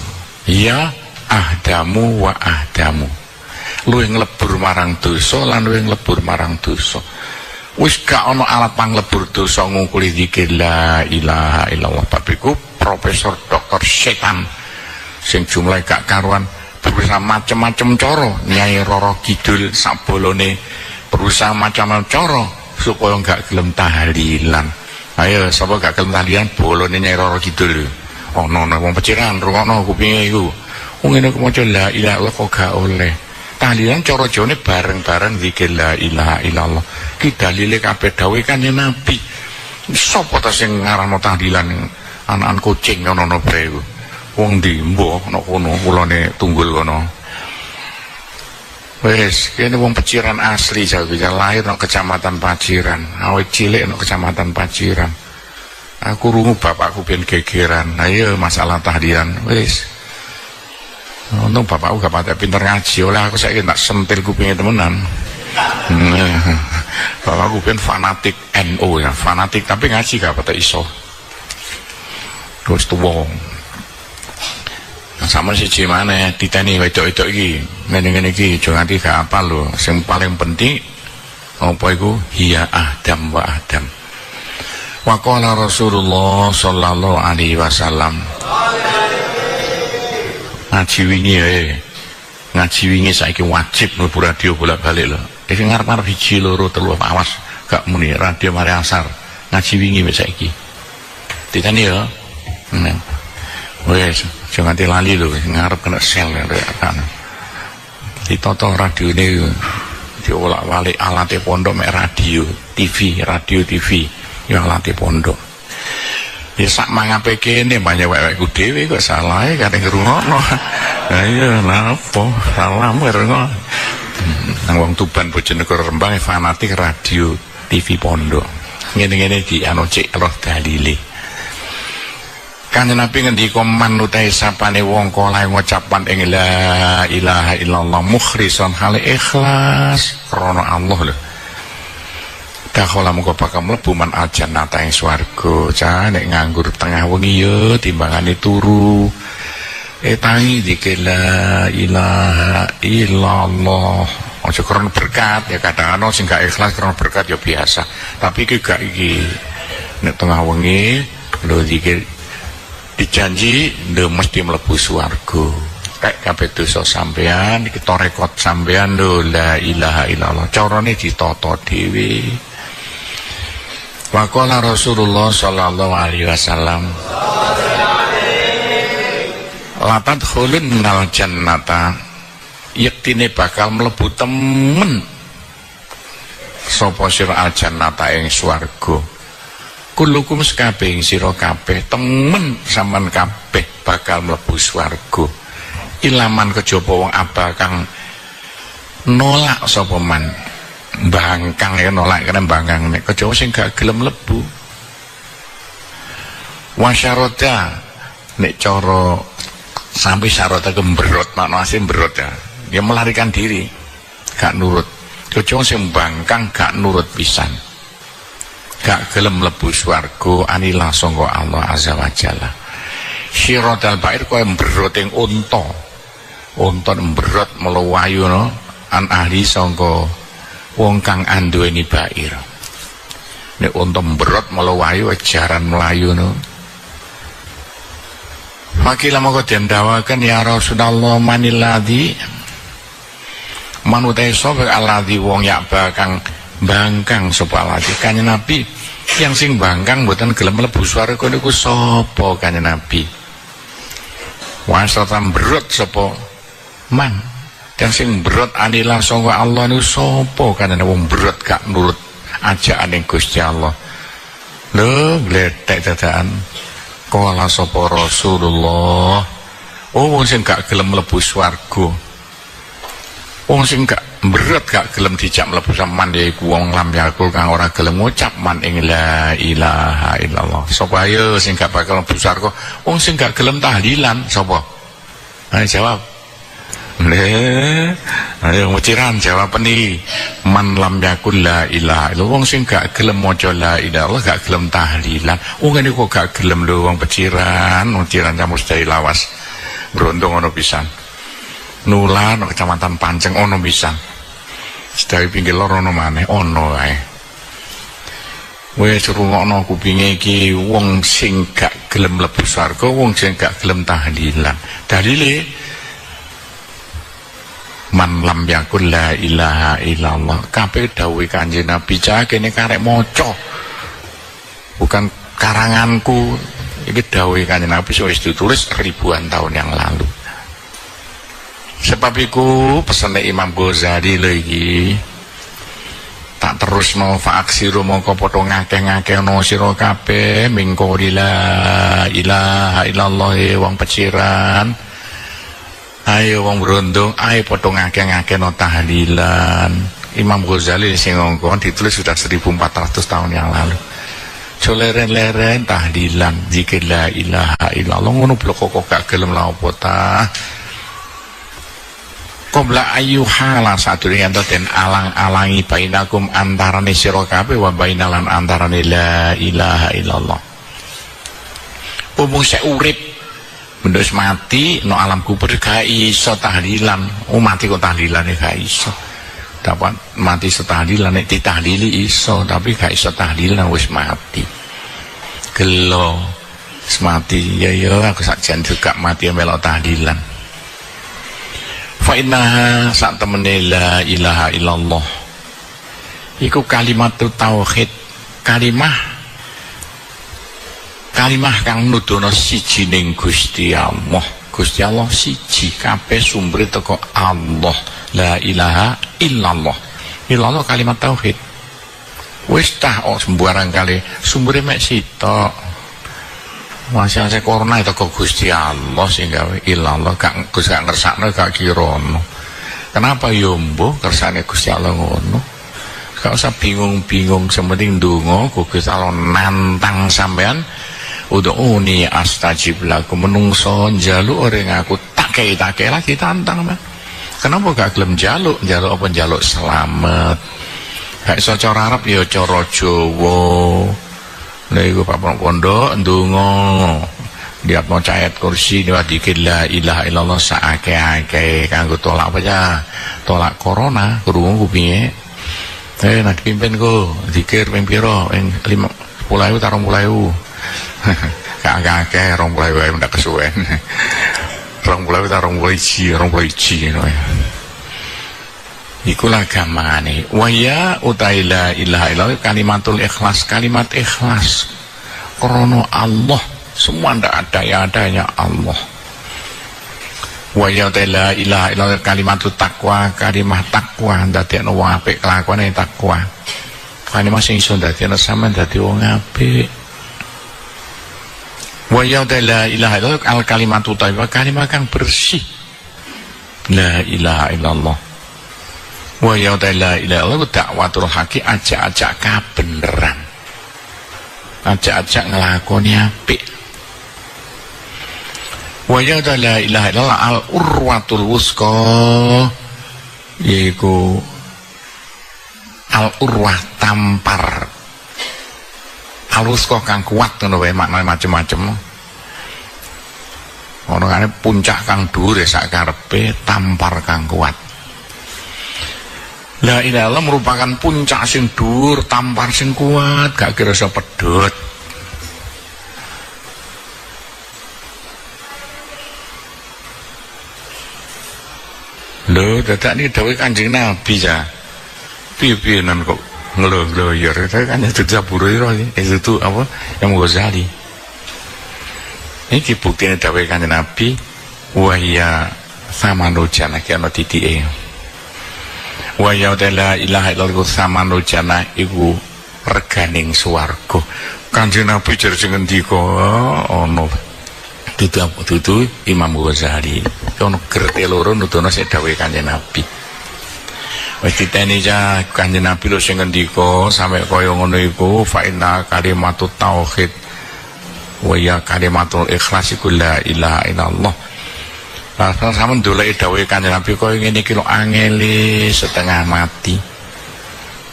Hiya ahdamu wa ahdamu. Luwih nglebur marang dosa lan luwih nglebur marang dosa. Wis gak ana alat panglebur dosa ngungkuli zikir la ilaha illallah. Babiku profesor dokter setan sing jumlahe gak karuan, berusaha macam-macam cara Nyai Roro Kidul sabolone, berusaha macam-macam cara supaya gak gelem tahlilan. Ayo sapa gak gelem tahlilan bolone Nyai Roro Kidul. Ono wong peciran rungokno kupinge iku. Wong ngene kok maca la ilaha illallah kok gak oleh. Tahlilan cara jane bareng-bareng zikir la ilaha illallah. Ki dalile kabeh dawuhe Kanjeng Nabi. Sapa ta sing ngarano tahlilan anak-anak kucing ngono bae iku. Wong ndi mbok ana kono ulane tunggul kono. Wes, kene wong Peciran asli Jawa lahir nang Kecamatan Paciran. Awet cilik nang Kecamatan Paciran. Aku rungu bapakku ben gegeran. Ayo masalah tahlilan wis. Untung bapakku gak pada pinter ngaji, oleh aku saiki tak sentil kupingnya temenan. Bapakku ben fanatik NU ya, fanatik tapi ngaji gak pada iso. Terus tuwong. Sama si Cimane diteni wedok-wedok iki, ngene-ngene iki aja nganti gak apa lho. Sing paling penting apa iku hiya Adam wa Adam. Wa qala Rasulullah sallallahu alaihi wasallam. Ngaji wingi saiki wajib mlebu radio bolak-balik lho. Iki ngarep-arep 1 2 3 awas gak muni radio mari asar. Ngaji wingi wis saiki. Ditani ya. Wes, jangan nganti lali lho, ngarep kena sel kan. Ditoto radione diolak-walik alate pondok mek radio TV ya alate pondok. Ya sak mangape kene banyak wewekku dhewe kok salah kate ngrungokno. Lah iya napa salah ngrungokno. Nang wong Tuban Bojonegoro Rembang fanatik radio TV pondok. Ngene-ngene iki anu cek roh dalile. Kanjeng Nabi ngendika manutahe sapane wong kala ngucapan ing la ilaha illallah mukhrisan hale ikhlas krana Allah lho. Dakhala mengko bakal mlebu man aljannata ing swarga. Cah nek nganggur tengah wengi ya timbangane turu. Tangi zikir la ilaha illallah. Aja krana berkat ya kadang-kadang sing gak ikhlas krana berkat ya biasa. Tapi iki gak iki. Nek tengah wengi lho zikir dijanji lho mesti mlebu swarga. Kayak kabeh dosa sampean kita rekod sampean lho la ilaha illallah. Carane ditata dhewe. Waqala Rasulullah sallallahu alaihi wasallam latat khulun nal jannata yektine bakal mlebu temen sapa sira al jannata ing swarga kulukum sekabeh sira kabeh temen sampean kabeh bakal mlebu swarga ilaman kejaba wong abal kang nolak sapa man bangkang ya nolak karena bangkang nek kejawa sing gak gelem lebu wasyarota nek cara sampai syarota gemberot makna asing berot ya dia melarikan diri gak nurut kejawa sing bangkang gak nurut pisan gak gelem lebu swarga anilah sangka Allah azza wa jalla syiratal bair koyo berot ing unta berot melayu no an ahli sangka wong kang anduweni bair nek unta berot melayu ajaran melayu no makilah moko den dawaken ya Rasulullah manilladzi manutai sapa alladzi wong yak bakang bangkang sapa alladzi Kanjeng Nabi yang sing bangkang mboten gelem mlebu swarga niku sapa Kanjeng Nabi wasatan berot sapa man dan sing berot anilah sangka Allah niku sapa kan wong berot gak nurut ajakane Gusti Allah lho gletek dadakan kala sapa Rasulullah wong sing gak gelem mlebu swarga wong sing gak berot gak gelem dijak mlebu sampean yaiku wong lam yakul kang ora gelem ngucap man ing la ilaha illallah sapa ayo sing gak bakal mlebu swarga wong sing gak gelem tahlilan sapa ayo jawab ayo Peciran jawab nih man lam yakul la ilaha illallah wong sing gak gelem maca la ilaha illallah gak gelem tahlilan wong ngene kok gak gelem lho wong Peciran Mustahil lawas Brondong ono pisan Nulan Kecamatan Panceng ono pisan sedaya pinggir lor ono maneh ono ae wis rungokno kupinge iki wong sing gak gelem mlebu swarga wong sing gak gelem tahlilan dalile man lam yakul la ilaha illallah kabeh dawuhe Kanjeng Nabi cah kene karek maca bukan karanganku iki dawuhe Kanjeng Nabi wis ditulis ribuan tahun yang lalu Sebab iku pesene Imam Ghazali lho iki. Tak terusno faaksiru mongko padha ngakeh-ngakehno sira kabeh mingko la ilaha illallah wong peciran. Ayo wong brondong, ayo padha ngakeh-ngakehno tahlilan. Imam Ghazali sing ngongkon ditulis sudah 1400 tahun yang lalu. Coleren-leren tahlilan zikir la ilaha illallah ngono blok kok gak gelem la opo ta. Qabla ayyuhala sadurunge enten alang-alangi bainakum antarane sira kabeh wa bainalan antarane la ilaha illallah. Umum sek urip mendus mati no alam kubur gak iso tahlilan. Mati kok tahlilane gak iso. Dapat mati setahlilan nek ditahlili iso tapi gak iso tahlilan wis mati. Gelo mati ya aku sakjen juga mati melok tahlilan. Fa innaha sak temene la ilaha illallah iku kalimatut tauhid, kalimah kang nuduhna siji ning Gusti Allah. Gusti Allah siji, kabeh sumber teko Allah. La ilaha illallah. Illallah kalimat tauhid. Wis tah sembarang kali sumbere mek sitok. Masa corona itu kok Gusti Allah sing gawe illallah gak ngersakno gak kirono. Kenapa yo mbuh kersane Gusti Allah ngono? Gak usah bingung-bingung, sementing ndonga Gusti Allah nantang sampean. Ud'uni astajib lakum, menungso njaluk ora ngaku tak kei lagi tantang Mas. Kenapa gak gelem njaluk apa njaluk selamat? Gak iso cara Arab ya cara Jawa. Lha iku Pak Pondok ndonga lihat mau ayat kursi dikir la ilaha illallah saake-ake kanggo tolak apa ya? Tolak corona krungu piye? Nek pimpin ku zikir ping pira? Ing 10.000 ta 20.000. Kakek 20.000 ndak kesuwen. 20.000 ta 20.000 ngono ya. Ikulah gamane waya utai la ilaha illallah kalimatul ikhlas, kalimat ikhlas krono Allah, semua ndak ada ya adanya Allah. Waya utai la ilaha illallah kalimatul taqwa, kalimah takwa ndadekno wong apik kelakuane takwa. Kalimat sing iso ndadekno sampean dadi wong apik. Waya utai la ilaha illallah al kalimatut thayyibah, kalimat kang bersih. La ilaha illallah. Wa ya la ilaha illallah dakwatul haqi, ajak-ajak kabeneran, ajak-ajak nglakoni apik. Wa ya la ilaha illallah al urwatul wusqa, yaiku al urwah tampar, al wusqa kang kuat ngono wae maknane macem-macem. Ono kane puncak kang dhuwur sak karepe, tampar kang kuat. La ilaha illallah merupakan puncak sing dhuwur, tampar sing kuat, gak kira iso pedhot. Lho, dadak niki dawuh Kanjeng Nabi ya. Piye-piye nan kok ngelo-ngelo kan itu Zaburoiro itu apa? Yang Ghazali. Iki buktine dawuh Kanjeng Nabi wa ya samanu jannah kana titike. Wa ya la ilaha illallah samanul jannah iku reganing swarga. Kanjeng Nabi jar sing ngendika ana dudu Imam Ghazali. Ono gerete loro nudono sik dawuhe Kanjeng Nabi. Wis diteni ja Kanjeng Nabi lho sing ngendika sampe kaya ngono iku fa inna kalimatut tauhid wa ya kalimatul ikhlas iku la ilaha illallah. Nah, sama ndoleki dawuhe Kanjeng Nabi koyo ngene iki lho angele setengah mati.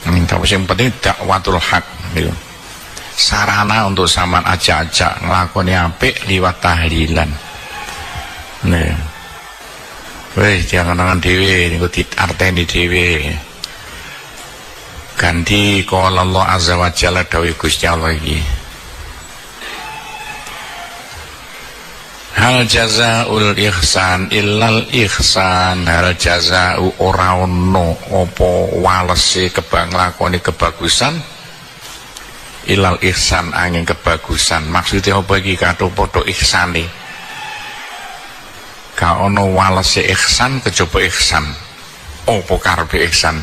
Minta sing penting dakwatul haq niku. Sarana untuk sampean ajak-ajak nglakoni apik liwat tahlilan. Nah. Wis jangan dhewe niku diarteni dhewe. Ganti qala Allah azza wa jalla dawuh Gusti Allah iki. Hal jazaul ihsan illal ihsan, hal jazau ora ono apa walese nglakoni kebagusan illal ihsan angin kebagusan. Maksudnya apa iki kathah padha ihsane, gak ono walese ihsan kejaba ihsan. Apa karepe ihsan?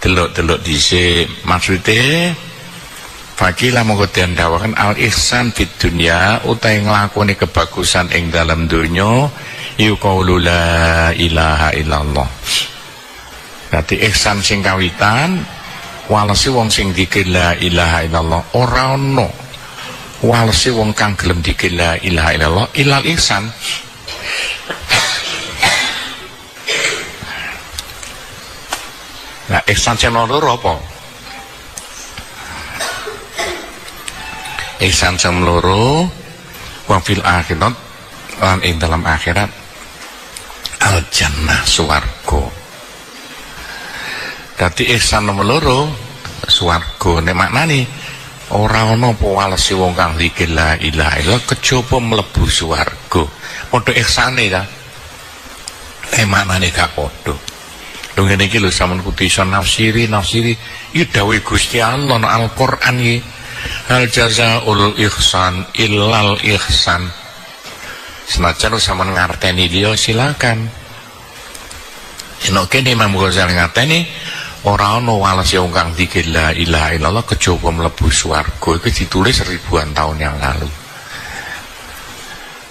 Delok-delok dhisik maksude Fakila mongko den dawaken al ihsan fid dunya utahe nglakoni kebagusan ing dalam donya iku qaulu la ilaha illallah. Dadi ihsan sing kawitan walese wong sing dikir la ilaha illallah ora ono walese wong kang gelem dikir la ilaha illallah ilal ihsan. Nah, ihsan sing loro apa? Ihsan sing loro wa fil akhirat lan ing dalam akhirat al jannah swarga. Dadi ihsan nomor loro swarga nek maknane ora ana apa walese wong kang zikir la ilaha illallah kejaba mlebu swarga. Padha ihsane ta. Maknane gak padha. Lho ngene iki lho sampeyan kudu iso nafsiri iki dawuh Gusti Allah nang Al-Qur'an iki. Hal jazaul ihsan illal ihsan. Senajan sampeyan ngarteni dia silakan. Nek kene Imam Ghazali ngarteni ora ana walese wong kang zikir la ilaha illallah kejaba mlebu swarga iku ditulis ribuan tahun yang lalu.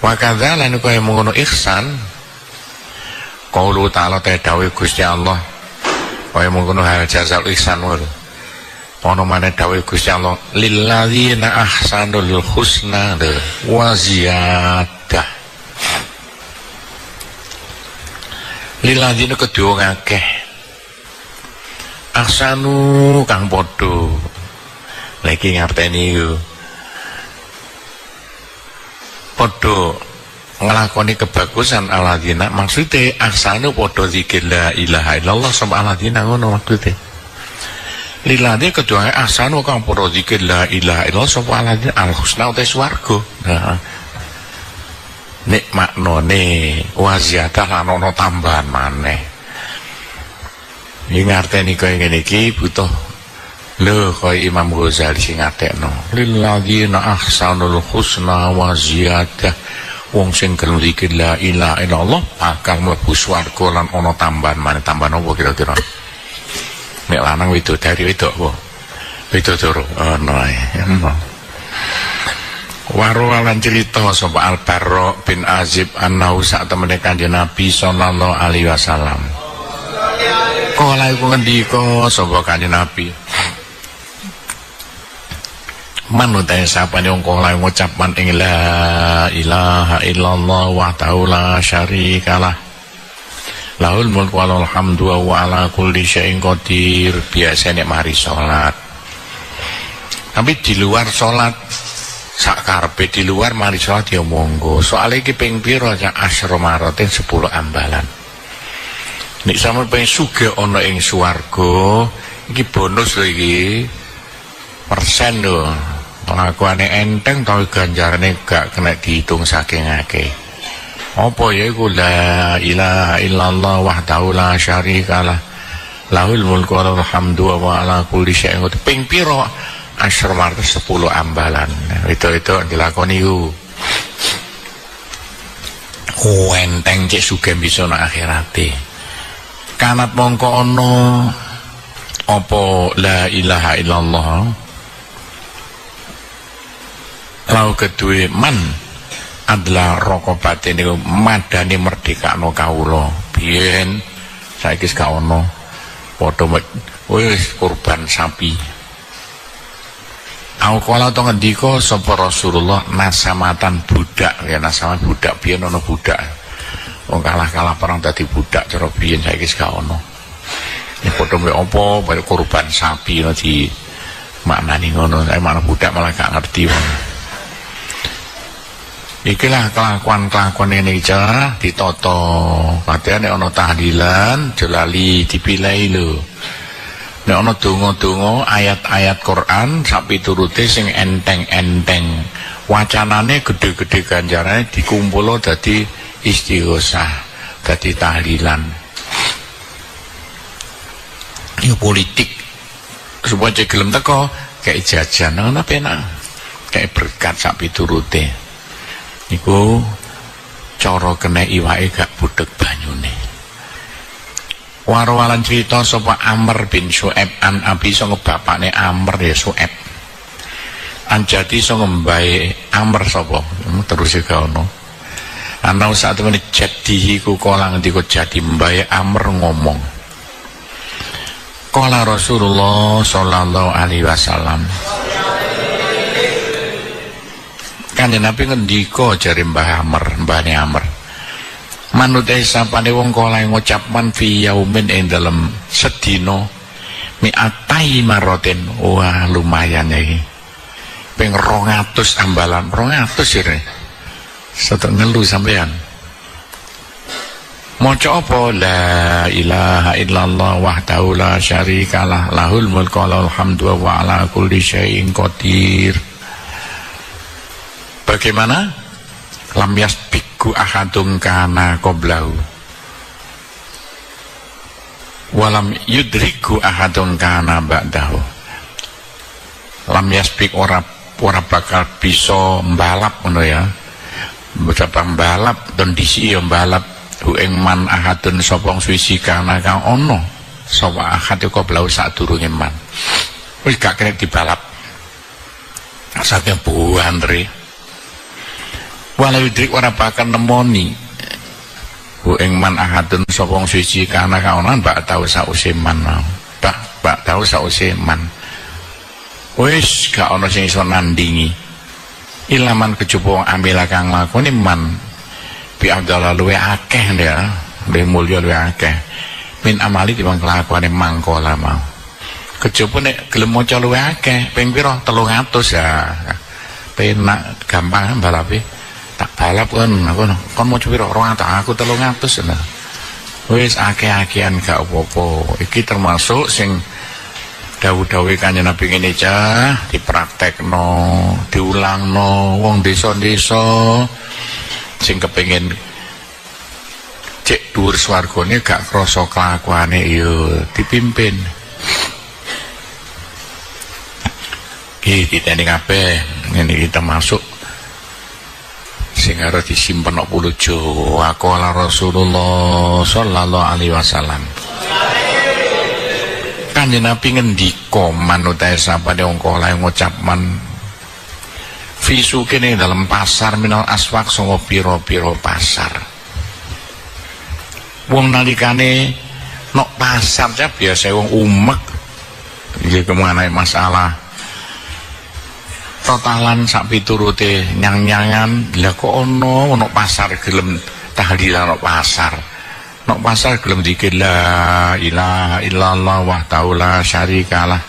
Wa kadzalika lan kaya ngono ihsan qaulu ta'ala ta dawuh Gusti Allah kaya ngono hal jazaul ihsan wae. Ono maneh dawuh Gusti Allah lilladzina ahsanul husna wa ziyadah. Lilladzina kedua ngakeh ahsanu kang padha lagi ngarteni yo padha nglakoni kebagusan alladzina maksude ahsanu padha zikir la ilaha illallah sapa alladzina ngono maksude. Lilladzi kedua ahsanu kang padha zikir la ilaha illallah sapa alladzina al husna uta swarga. Nah, nek maknane waziyadah lan ana tambahan maneh. Iki ngarteni kaya ngene iki butuh lho kaya Imam Ghazali sing ngadekno. Lilladzina ahsanul husna wa ziyadah. Wong sing gelem zikir la ilaha illallah bakal mlebu swarga lan ana tambahan maneh. Tambahan apa kira-kira? Nek lanang widodari wedok apa? Widodoro. Ono ae. Warwalan cerita sapa Al-Barra bin Azib annahu sak temene Kanjeng Nabi sallallahu alaihi wasallam. Kala iku ngendika sapa Kanjeng Nabi. Manutahe sapane wong kala ngucapan ing la ilaha illallah wahdahu la syarikalah. Lahul mulku walal hamdu wa ala kulli syai'in qadir. Biasanya mari sholat. Tapi di luar sholat sakarepe di luar mari sholat ya monggo. Soale iki ping pira ya asyra maratin 10 ambalan. Nek sampeyan pengen sugih ana ing swarga, iki bonus lho iki. Persen lho. Kelakuane enteng to ganjarane gak kena dihitung saking akeh. Apa ya iku la ilaha illallah wahdahu la syarikalah lahul mulku walal hamdu wa ala kulli syai'in qadir. Ping pira asyra marta 10 ambalan. Itu dilakoni iku. Enteng cek sugih bisa nang akhirate. Kanat mongko ana apa la ilaha illallah. Lau kedue man adalah rokobate niku madani merdekakno kawula. Biyen saiki gak ono padha wis kurban sapi. Aku kala to ngendika sapa Rasulullah nasamatan budak ya nasama budak biyen ono budak. Wong kalah-kalah perang dadi budak cara biyen saiki gak ono. Ya padha mek apa bae kurban sapi ngono di maknani ngono. Nek makna budak malah gak ngerti wong. Ikilah kelakuan-kelakuan ini aja ditata. Padahal nek ana tahlilan jelali dipilih lho. Nek ana donga-donga ayat-ayat Quran sak piturute sing enteng-enteng. Wacanane gede-gede ganjarane dikumpul dadi istighosah, dadi tahlilan. Ini politik supaya gelem teko kayak jajan ana penak. Kayak berkat sak piturute. Niku cara kena iwake gak budek banyune. Warwalan cerita sapa Amr bin Syu'aib an Abi sanga bapakne Amr ya Syu'aib. Anjati sanga mbae Amr sapa? Terus e ga ono. Ana sak temene jadihi ku kala ngendika jadi mbae Amr ngomong. Qala Rasulullah sallallahu alaihi wasallam. Kanjeng Nabi ngendika jare Mbah Amr, mbahne Amr. Manut sapane wong kala ngucap man fi yaumin ing dalem sedina mi'atai maroten. Wah lumayan ya iki. Ping 200 ambalan, 200 ya. Setek ngelu sampean. Maca apa? La ilaha illallah wahdahu la syarikalah lahul mulku wa lahul hamdu wa ala kulli syai'in qadir. Bagaimana? Lam yasbiku ahadun kana qablahu walam yudriku ahadun kana ba'dahu. Lam yasbik ora bakal bisa mbalap ngono ya. Betapa mbalap dan disi ya mbalap hu ing man ahadun sapa suwisi kana kang ana sapa ahad qablahu sadurunge man. Wis gak kena dibalap. Saking buandre. Wala yudrik ora bakal nemoni hu ing man ahadun sapa suci kana kaonan bak tau sause man bak tau sause man. Wis gak ana sing iso nandingi ilaman kejaba amila kang lakoni man bi abdallah luwe akeh ya luwe mulya luwe akeh min amali timbang kelakuane mangkola mau kejaba nek gelem maca luwe akeh ping pira 300 ya penak gampang balape. Tak balap kan aku kon mau piro 200 aku 300 nah. Wis akeh-akehan gak apa-apa. Iki termasuk sing dawuh-dawuh Kanjeng Nabi ngene cah dipraktekno, diulangno wong desa-desa sing kepengin cek dhuwur swargane gak krasa kelakuane ya dipimpin. Iki diteni kabeh ngene iki termasuk sing harus disimpen nok pulujo. Aqala Rasulullah sallallahu alaihi wasallam. Kanjeng Nabi ngendika manut sapane wong kala ngucap man fisukene dalam pasar minal aswaq sanga pira-pira pasar. Wong nalikane nok pasar ya biasa wong umek iki kemana masalah totalan sak piturute nyang-nyangan. Lah kok ono pasar gelem tahlilan nok pasar gelem zikir la ilaha illallah wahdahu la syarikalah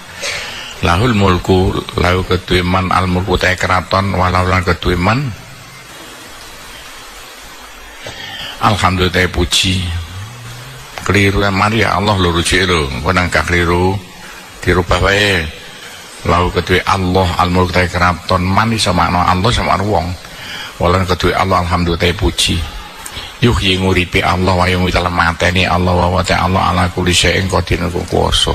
lahul mulku lahu kedue man al mulku ta keraton walau lan kedue man alhamdulillah puji keliru mari ya Allah lho rujuk lho kok nang gak keliru dirubah wae. Lalu kedua Allah al-mulk ta keraton man iso makna Allah sama wong. Walan kedua Allah alhamdulillah puji. Yuhyi nguripi Allah wa yung witalam mateni Allah wa ta'ala ala kulli syai'in qadir kuwasa.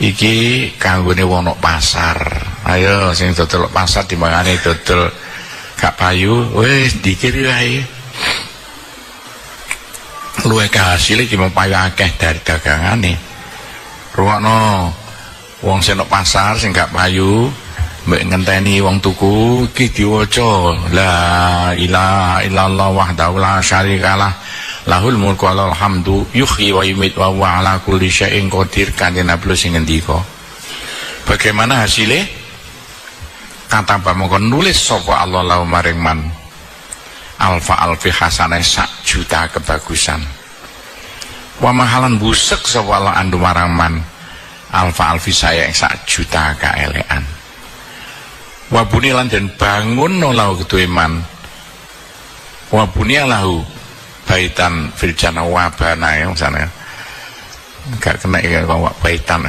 Iki kanggone wong nok pasar. Ayo sing dodol pasar timbangane dodol gak payu wis dikiri wae. Luwe kasile timbang payu akeh dari dagangane. Rungokno wong sing nang pasar sing gak payu mbek ngenteni wong tuku iki diwaca la ilaha illallah wahdahu la syarikalah lahul mulku wa lahul hamdu yuhyi wa yumiit wa huwa ala kulli syai'in qadir. Kanjeng Nabi sing ngendika. Bagaimana hasilnya? Kata pamongkon nulis sapa Allah lahu maring man alfa alfi hasanah 1 juta kebagusan. Wa mahalan busek sapa Allah andu marang man alfa alfi saya yang 1 juta kaelean. Wabunilan dan bangun nolau kedua man wabunialahu baitan fil jannah wabana yang sana gak kena ya wak baitan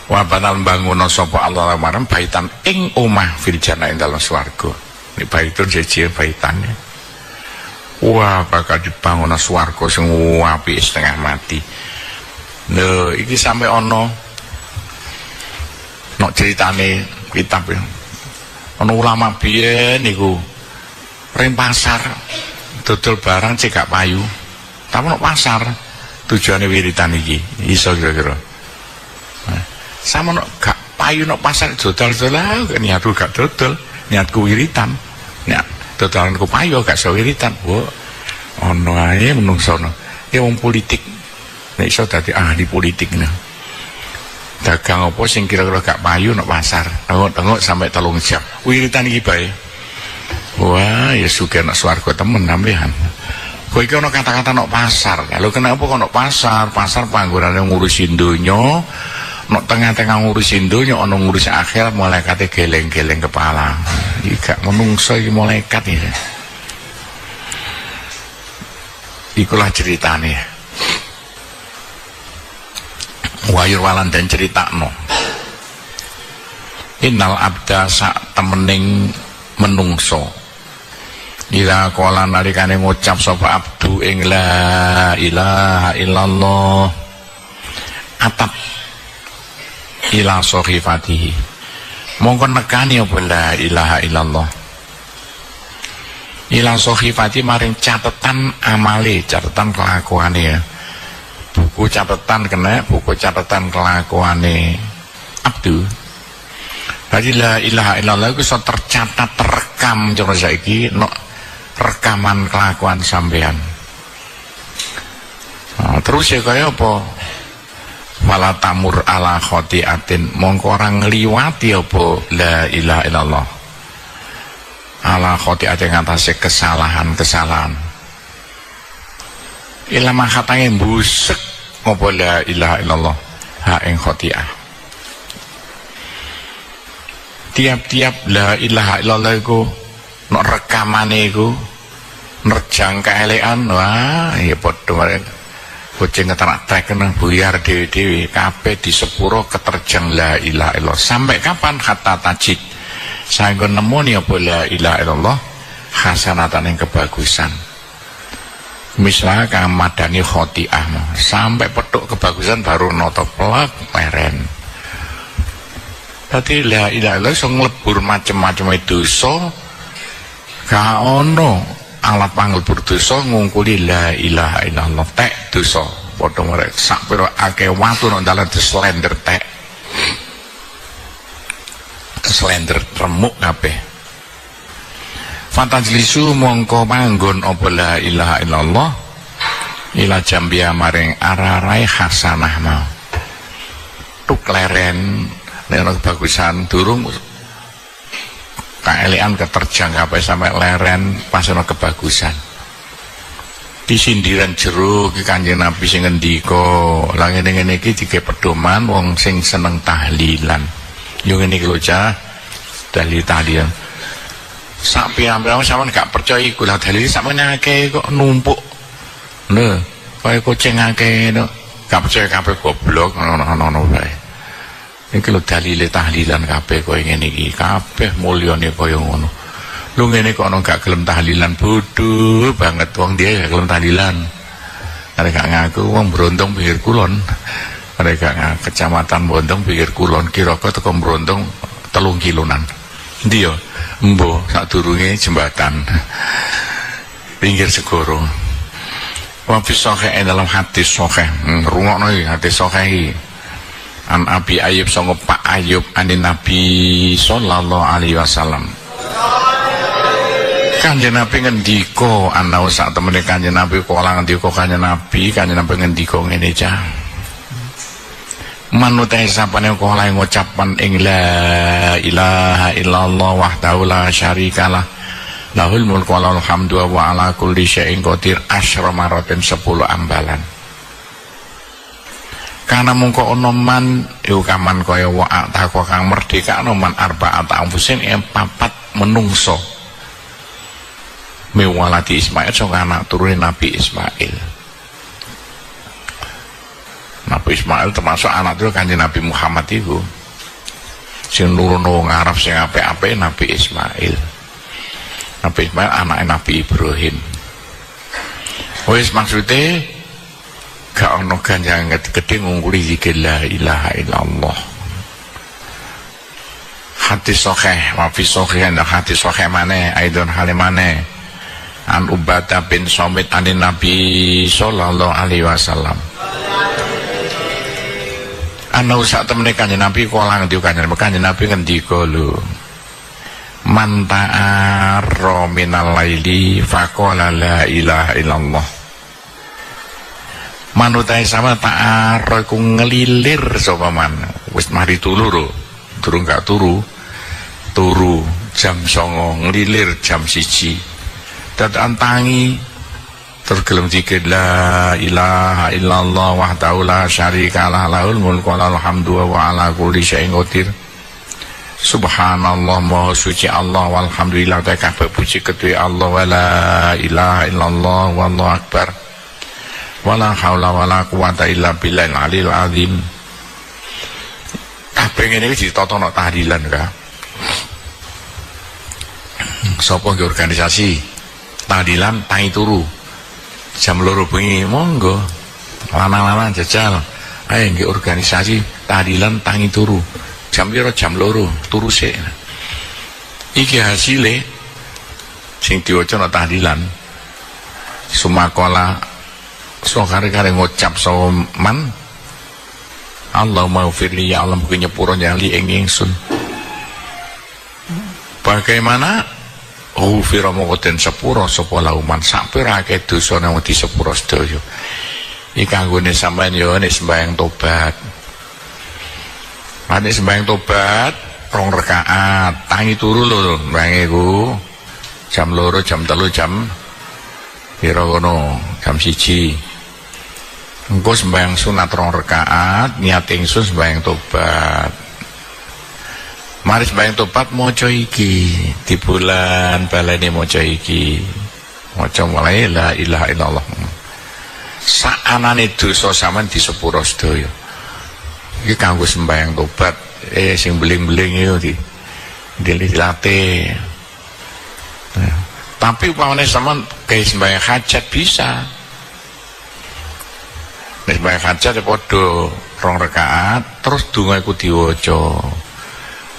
wabanal bangun sapa Allah maram baitan ing omah fil jannah ing dalam swarga. Ini baitun jeje baitannya wah bakal dibangun swarga sing apik setengah mati. Lho iki sampai ono nok ceritane kitab ya. Ono ulama biyen niku ring pasar dodol barang cek gak payu. Tapi nek pasar tujuane wiritan iki iso kira-kira. Sama nek gak payu nek pasar dodol-dodol niatku gak dodol, niatku wiritan. Nek dodolanku payu gak iso wiritan. Wo ono ae menungsono. Ya wong politik nek iso dadi ahli politik nah. Dagang apa sing kira-kira gak payu nek pasar. Tengok-tengok sampai 3 jam. Wiritan iki bae. Wah, ya sugih nek swarga temen sampean. Kowe iki ana kata-kata nek pasar. Lho kenapa kok nek pasar? Pasar panggonane ngurusi donya. Nek tengah-tengah ngurusi donya ana ngurusi akhirat malaikate geleng-geleng kepala. Iki gak menungso iki malaikat iki. Ikulah ceritane. Wayur walan dan critakno. Innal abda sak temening menungso. Ila qala nalikane ngucap sapa abdu ing la ilaha illallah atap ila sohifatihi mongko nekani apa la ilaha illallah ila sohifati maring catatan amale, catatan kelakuane ya. Buku catatan kena, buku catatan kelakuane abdu. Jadi la ilaha illallah itu iso tercatat, terekam cara saiki no rekaman kelakuan sampean. Nah, terus ya kaya apa? Wala tamur ala khotiatin mongko orang ngliwati apa la ilaha illallah. Ala khotiatin ngatasi kesalahan-kesalahan. Ilama khatane mbusek apa la ilaha illallah ha ing khotiah. Tiap-tiap la ilaha illallah iku nek rekamane iku nerjang kaelekan, wah ya padha marek kucing keterak treken buyar dhewe-dhewe kabeh di sepuro keterjang la ilaha illallah. Sampai kapan kata tajid saengko nemoni apa la ilaha illallah hasanatan yang kebagusan. Misalnya kang madani khotiah sampai petuk kebagusan baru noto plak meren. Dadi la ilaha illallah iso nglebur macem-macem dosa. Gak ono alat panglebur dosa ngungkuli la ilaha illallah tek dosa. Padha merek sak pira akeh watu nang dalan dislender tek. Slender remuk kabeh. Fatajlisu mongko manggon apa la ilaha illallah ila jambia maring ararai hasanah mau. Tuk leren nek bagusan durung kaelekan keterjang kabeh sampai leren pas ana kebagusan. Di sindiran jero iki Kanjeng Nabi sing ngendika, lha ngene-ngene iki dike pedoman wong sing seneng tahlilan. Yo ngene iki lho Cah, tahlilan. Sak pirang-pirang sampean gak percaya iku lah dalil sampeyan akeh kok numpuk. Lho, kaya kucing akeh gak percaya kabeh goblok ngono-ngono wae. Iki lho dalile tahlilan kabeh koyo ngene iki, kabeh mulyane kaya ngono. Lu ngene kok ono gak gelem tahlilan, bodoh banget wong dia gak gelem tahlilan. Arek gak ngaku wong Brondong pinggir kulon. Arek gak ngaku kecamatan Brondong pinggir kulon, kira-kira teko Brondong 3 kilonan. Ndi yo? Embo sadurunge jembatan. Pinggir segoro. Wa fi sahih dalam hadis sahih. Rungokno iki hadis sahih iki. An Abi Ayyub sanga Pak Ayyub anin Nabi sallallahu alaihi wasallam. Kanjeng Nabi ngendika ana sak temene Kanjeng Nabi kok ala ngendika Kanjeng Nabi ngendika ngene Cah. Manut sapane kok ala ngucapan ing la ilaha illallah wahdahu la syarikalah lahul mulku wa lahul hamdu wa ala kulli syai'in qadir asyra maratin 10 ambalan. Karena mungko ono man kaman kaya wa takwa kang merdeka ono man arba'at anfusin yang 4 menungso mewalati Ismail saka anak turune Nabi Ismail. Nabi Ismail termasuk anak turun Kanjeng Nabi Muhammad itu sing nuruno wong Arab sing apik-apik Nabi Ismail. Nabi Ismail anake Nabi Ibrahim. Wis maksude gak ono ganjaran gede ngungkuli zikir la ilaha illallah. Hadis sahih, wa fi sahih hadis sahih maneh aidon hale maneh. an Ubadah bin Samit anin Nabi sallallahu alaihi wasallam ana sak temene Kanjeng Nabi kala ngendi Kanjeng Nabi ngendika lho man ta'arra minal laili faqala la ilaha illallah manutai sama ta'arra iku ngelilir sapa man wis mari turu lho durung gak turu jam 09.00 ngelilir jam 1 dadakan tangi tergelem dikir la ilaha illallah wahdahu la syarikalah lahul mulku wa lahul hamdu wa ala kulli syai'in qadir subhanallah maha suci Allah walhamdulillah ta kabeh puji kedue Allah wa la ilaha illallah wallahu akbar wala haula wala quwata illa billahil aliyil azim kabeh ngene iki ditotokno tahlilan ka sapa nggih organisasi tahlilan tangi turu jam 2 bengi monggo lanang-lanang jajal ayo nggih organisasi tahlilan tangi turu jam piro jam 2 turu sik iki hasile sing diwaca nang tahlilan sumakola so kare-kare ngucap soman Allahumma ufirli ya Allah mungkin nyepuro nyali ingsun bagaimana ufira mongkoten sepuro sapa lauman sapirake dosa nang di sepuro sedaya iki kanggone sampean yo nek sembahyang tobat nek sembahyang tobat 2 rakaat tangi turu lho mbange ku jam 2 jam 3 jam pira ngono jam 1 engko sembahyang sunat 2 rakaat niat ingsun sembahyang tobat mari sembahyang tobat maca iki di bulan balene maca iki maca mulai la ilaha illallah saanane dosa sampean di sepuro sedaya iki kanggo sembahyang tobat sing beling-beling yo dilatih tapi upamane sampean kayak sembahyang hajat bisa nek sembahyang hajat padha 2 rakaat terus donga iku diwaca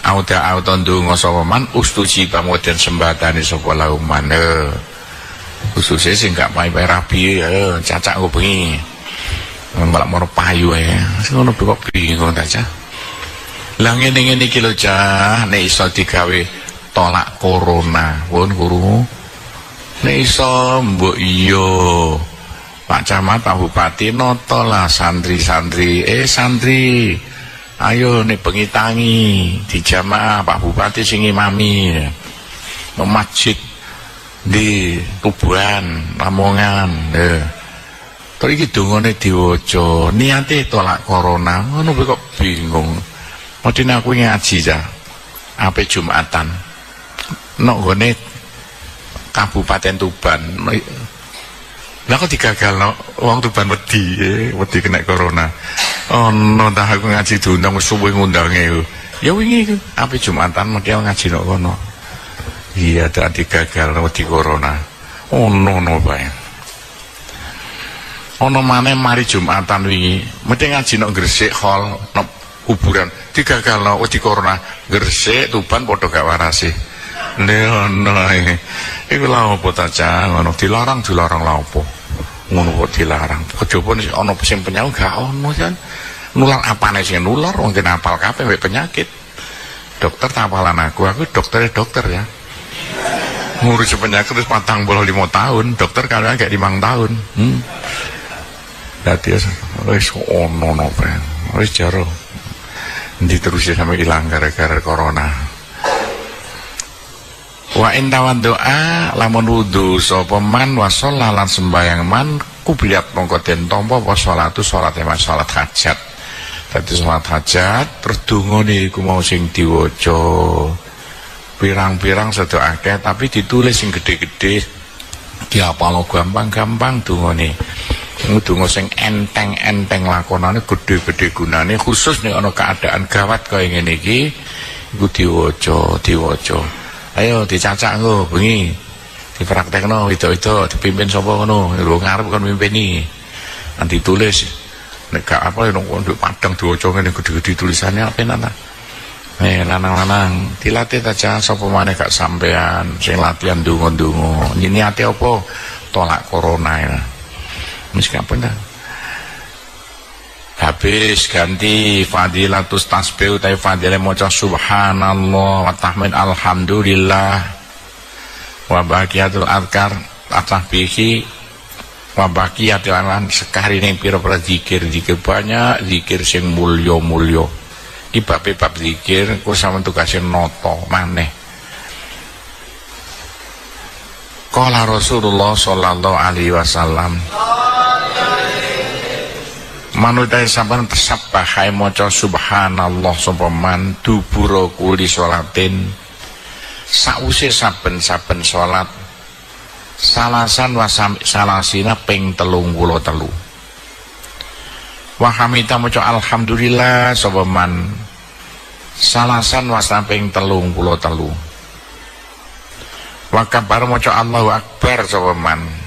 auta ndonga sapa man ustuji pamoden sembadane sapa lauman khususnya sing gak payu rabi cacak kok bengi malah moro payu ae ngono kok bingung ta cah lah ngene-ngene iki lho cah nek iso digawe tolak corona pun guru nek iso mbok iya Pak Camat Pak Bupati noto lah santri-santri santri ayo nih bengi tangi di jamaah Pak Bupati sing imami masjid di Tubuhan Lamongan terus iki dongane diwaca niate tolak corona ngono kok bingung modine aku ngaji ja ape Jumatan nok gone Kabupaten Tuban lah kok digagalno wong Tuban wedi kena corona ono dah aku ngaji diundang suwe ngundange ya wingi iku ape Jumatan mesti ngaji nok kono iya dak digagalno wedi corona ono bae ono maneh mari Jumatan wingi mesti ngaji nok Gresik hall nok kuburan digagalno wedi corona Gresik Tuban padha gak warase ono iku lha opo ta cah ngono dilarang lha opo ngono kok dilarang kejaba ana sing penyakit gak ono kan nular apane sing nular wong kena apal kabeh wek penyakit dokter tapalan aku dokter ya ngurus penyakit terus 45 tahun dokter kadang kayak 5 tahun dadi wis ono nopo wis jaro diterusi sampai hilang gara-gara corona wa intawan doa lamun wudu sapa man wa sholalan sembayang man kubliat mongko den tampa apa salatu salat emas salat hajat dadi salat hajat terus dungane iku mau sing diwaca pirang-pirang sedo akeh tapi ditulis sing gede-gede diapalo gampang-gampang dungane donga sing enteng-enteng lakonane gede-gede gunane khusus nek ana keadaan gawat kaya ngene iki iku diwaca ayo dicacak engko bengi dipraktekno itu dipimpin sapa ngono lho ngarep kon mimpini nanti tulis nek gak apa nang nduk padang diwaca ngene gede-gede tulisannya apa nana Lanang-lanang dilatih aja sapa maneh gak sampean sing latihan ndonga-ndonga. Niate apa? Tolak corona ya. Wis kapan dah. Habis ganti fadilatus tasbih utawi fadilah maca subhanallah wa tahmid alhamdulillah wa baqiyatul adkar tasbihi wa baqiyatul lan sekarine pira-pira zikir banyak zikir sing mulya-mulya. Iki bab zikir ku sampeyan tugase nata maneh. Qala Rasulullah sallallahu alaihi wasallam manutai sampeyan tasabbaha maca subhanallah sapa man dubura kuli salatin sause saben-saben salat salasan wa salasina ping 33 wa hamida maca alhamdulillah sapa man salasan wa ping 33 wa kabar maca Allahu akbar sapa man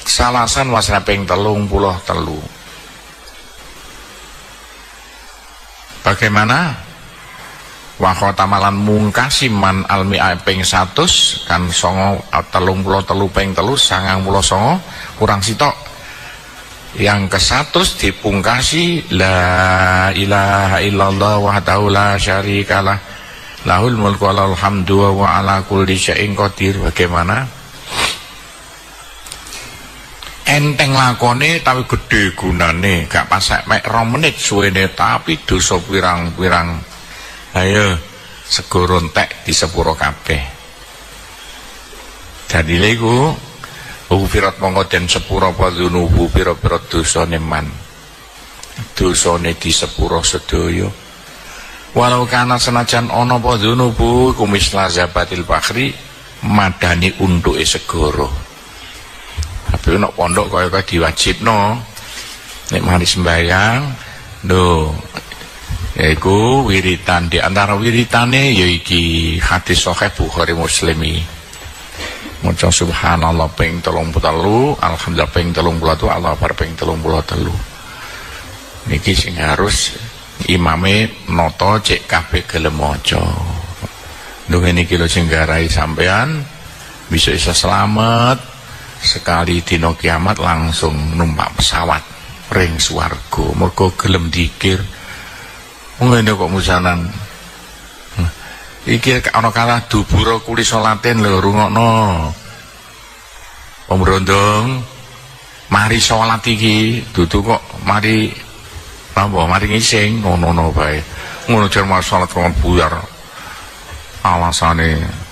salasan wasra ping 33. Bagaimana? Wa khotamalan mungkasiman almi ping 100 kan 33 ping 3 99 kurang sitok. Yang ke-100 dipungkasi la ilaha illallah wahdahu la syarikalah lahul mulku wa lahul hamdu wa ala kulli syai'in qadir. Bagaimana? Enteng lakone tapi gede gunane, gak pasek mek 2 menit suwene tapi dosa pirang-pirang. Ayo segoro entek di sepuro kabeh. Jadi iku ufirat mongko den sepuro apa dzunubu pira-pira dosane man. Dosane di sepuro sedaya. Walau kana senajan ana apa dzunubu kumis lazabatil bakhri madani untuke segoro. Tapi nek pondok kaya diwajibno nek mari sembahyang lho yaiku wiritan. Di antara wiritane ya iki hadis sahih Bukhari Muslimi maca subhanallah ping 33 alhamdulillah ping 33 Allah akbar ping 33 niki sing harus imame nata cek kabeh gelem maca. Ndonga niki lho sing garai sampean bisa selamat sekali dino kiamat langsung numpak pesawat ring swarga mergo gelem dikir. Ngene kok musanan iki ana kalah dubura kuli salaten lho rungokno Om Rondong mari salat iki dudu kok mari apa mari ngising ngono bae ngono jar salat kok buyar alasane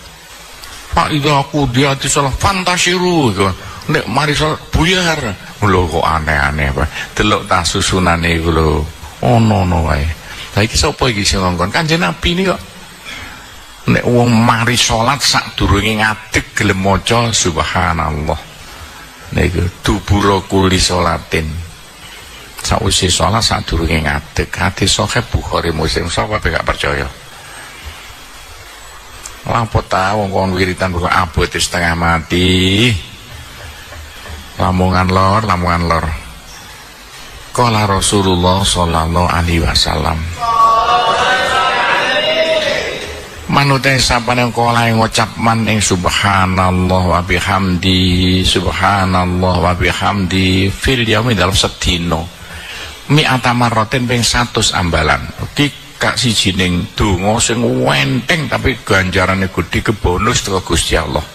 Pak Ida aku dia di salah fantasiru nek mari salat buyar lho kok aneh-aneh Pak delok ta susunane iku lho ono wae. Lah iki sapa iki sing ngongkon Kanjeng Nabi ini kok nek wong mari salat sadurunge ngadeg gelem maca subhanallah niku dubura kuli salatin sakwise salat sadurunge ngadeg. Hadis sahih Bukhari Muslim sapa gak percaya. Lapo ta wong kon wiritan kok abot setengah mati. Lamongan lor. Qala Rasulullah sallallahu alaihi wasallam. Manute sapane kala ngucap man ing subhanallah wa bihamdi fil yaumi dalam sedina. Mi'ata marratin ping 100 ambalan. Iki kak siji ning donga sing enteng tapi ganjarane gedhe kebonus teko Gusti Allah.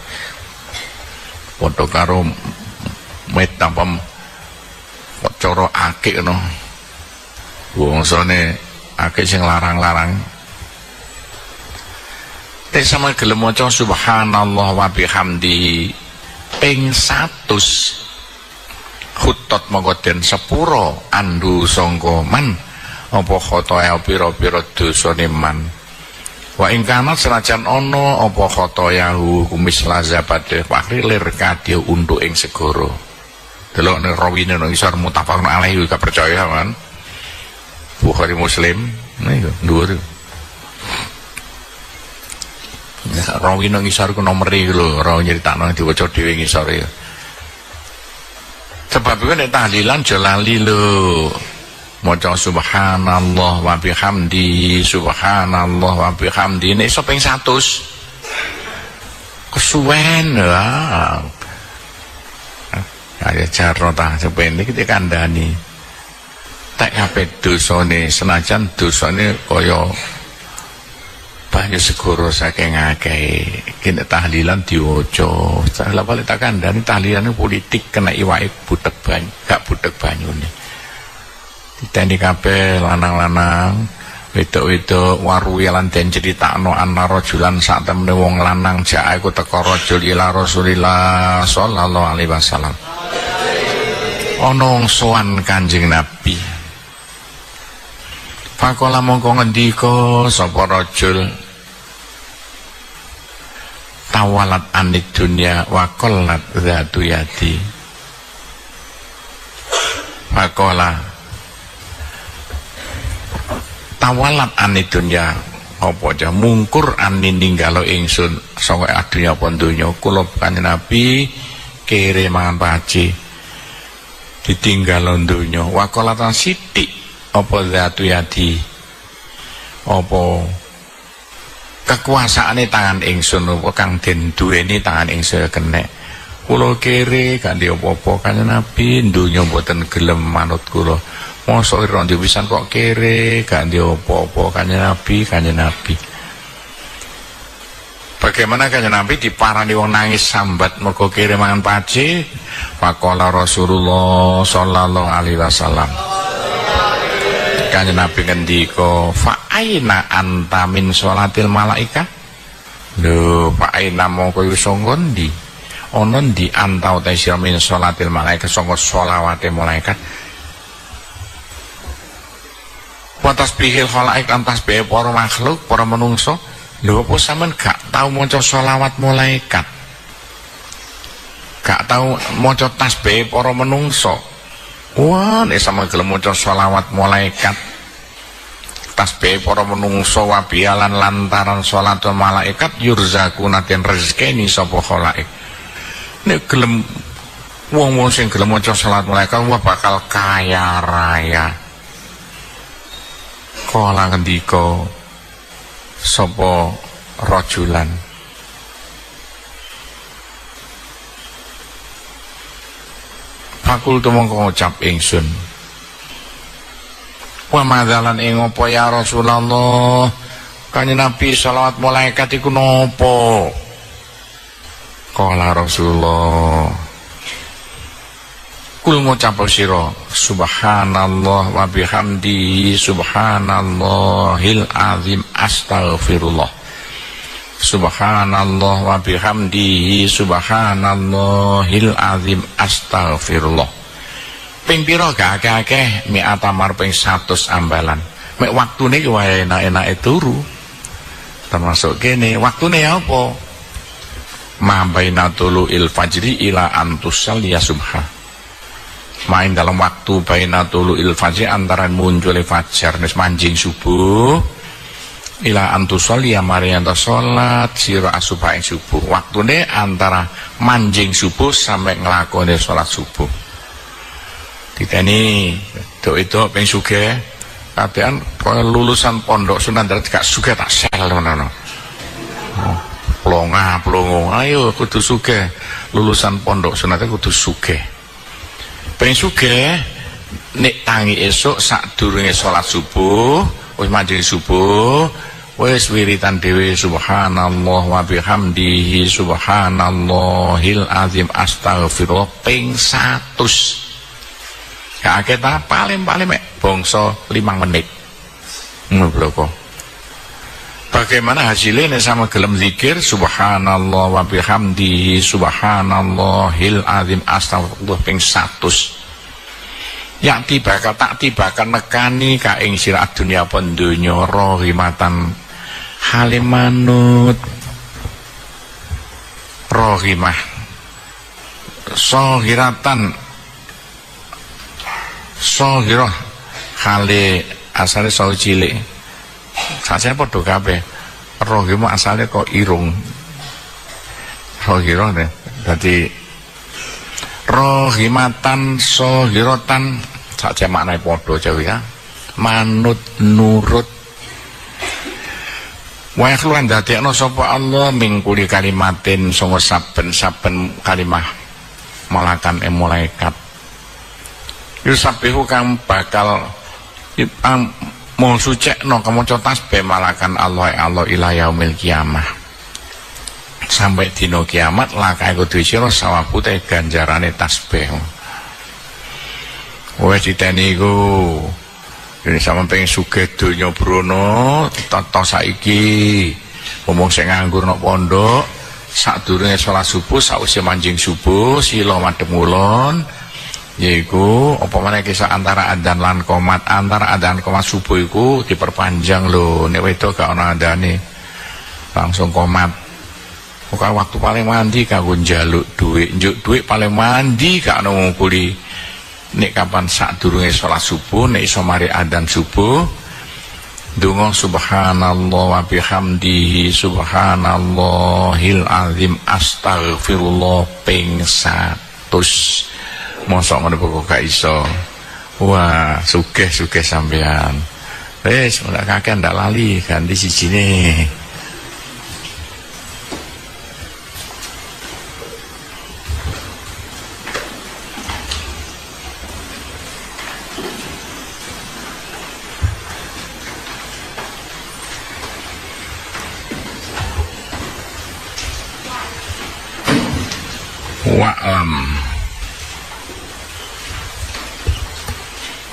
Padha karo metapam cara akik no. Wongsane akik sing larang-larang. Tek sama gelem maca subhanallah wa bihamdi ping 100 khutot mongko den sepuro andu sangka man apa khotoya pira-pira dosane man. Wa ing kana senajan ana apa khotoyahu kumis lazabate fakri lir kadya untuk ing segara. Delok nek rawine nang isor mutafaqun alaihi gak percaya kan. Bukhari Muslim niku dhuwur. Nek rawi nang isor ku nomere lho, ora nyritakno diwaca dhewe ngisore. Sebab iku nek tahlilan aja lali lho. maca subhanallah wa bihamdi subhanallah wa bihamdi nek iso ping 100 kesuwen ya. Kaya cara ta sepene iki kandhani tek ape dosane senajan dosane kaya banyu segoro saking akeh kene tahlilan diwaca salah balik tak kandhani tahlilane politik kena iwake butek banyu gak butek banyune diteni kabeh lanang-lanang wedok-wedok waruwi lan den critakno ana rajulan sak temene wong lanang jake iku teka rajul ila Rasulillah sallallahu alaihi wasallam ana wong sowan Kanjeng Nabi. Pakola mongko ngendika sapa rajul tawalat anid dunya wa qallat dzatu yadi. Pakola tawalat anid dunya apa aja mungkur anin ninggalo ingsun saka adunya apa donya kula Kanjeng Nabi kere mangan paci ditinggal donya wa qalatan sithik apa dzatu yadi apa kekuasaane tangan ingsun apa kang den duweni tangan ingsun kenek kula kere gak ndek apa-apa Kanjeng Nabi donya mboten gelem manut kula mosok ira ndek pisan kok kere gak ndek apa-apa Kanjeng Nabi bagaimana Kanjeng Nabi diparani wong nangis sambat mergo kere mangan paci faqala Rasulullah sallallahu alaihi wasallam Kanjeng Nabi ngendika fa aina anta min sholatil malaika lho fa aina mongko iso ngondi ana ndi anta ta sira min sholatil malaika sanga sholawate malaikat wa tasbihil khalaik lan tasbih para makhluk para manungsa lho apa sampean gak tau maca sholawat malaikat gak tau maca tasbih para manungsa. Wah, nek sama gelem maca sholawat malaikat tasbih para menungso wabialan lantaran sholatul malaikat yurzakuna den rezekeni sapa khalaik. Nek gelem wong-wong sing gelem maca salat malaikat wah bakal kaya raya. Kala ngendika sapa rajulan Fakul mongko ngucap ingsun wa madzalan ing apa ya Rasulullah Kanjeng Nabi selawat malaikat iku napa kala Rasulullah kul ngucap sira subhanallah wa bihamdihi subhanallahil azim astaghfirullah subhanallah wa bihamdihi subhanallahil azim astaghfirullah ping pira gak akeh mi'ata mar ping 100 ambalan mek waktune ki wae enak-enake turu termasuk kene waktune apa ma baina tulu'il fajri ila antusal ya subha main dalam waktu baina tulu'il fajri antara muncul fajar wis manjing subuh ila antusol ya marianta salat sira asuba ing subuh waktune antara manjing subuh sampai nglakone salat subuh diteni itu ping sugih kabehan lulusan pondok Sunan Dalem gak sugih tak sel ngono plongo ayo kudu sugih lulusan pondok Sunan Dalem kudu sugih ping sugih nek tangi esuk sadurunge salat subuh wis manjing subuh wis wiritan dhewe subhanallah wa bihamdihi subhanallahil azim astaghfirullah ping 100 gak akeh ta paling mek bangsa 5 menit ngono bagaimana hasilnya sama gelem zikir subhanallah wa bihamdihi subhanallahil azim astaghfirullah ping 100 ya tibakan tak tibakan nekani ka ing sira dunya apa donya rohimatan halimanut rohimah sohiratan sohirah hale asale sawu cilik sajane padha kabeh rohimah asale kok irung rohirah dadi rohimatan sohiratan saja maknane padha Jawi ya. Manut nurut. Wa yakhluan dadekno sapa Allah mingkuli kalimatin sanga saben-saben kalimah malakan malaikat. Yusabihu kang bakal mau sucekno kamaca tasbih malakan Allah ila yaumil kiamah. Sampai dina kiamat lakae kudu sira sawabu te ganjarane tasbih. Wes diteni iku ini sama pengen sugih donya Brono tata saiki ngomong sing nganggur nang pondok sadurunge salat subuh sausé manjing subuh sila madhep ngulon yaiku apa meneh kisah antara adzan lan qomat subuh iku diperpanjang lho nek wedok gak ana andane langsung qomat kok waktu paling mandi kanggo njaluk dhuwit njuk dhuwit paling mandi gak ono ngukuli nek kapan sadurunge salat subuh nek iso mari adzan subuh donga subhanallah wa bihamdihi subhanallahil azim astaghfirullah ping 100 mosok ngono kok gak iso wah sugih sampean wis ora kakek ndak lali ganti sijine wa'lam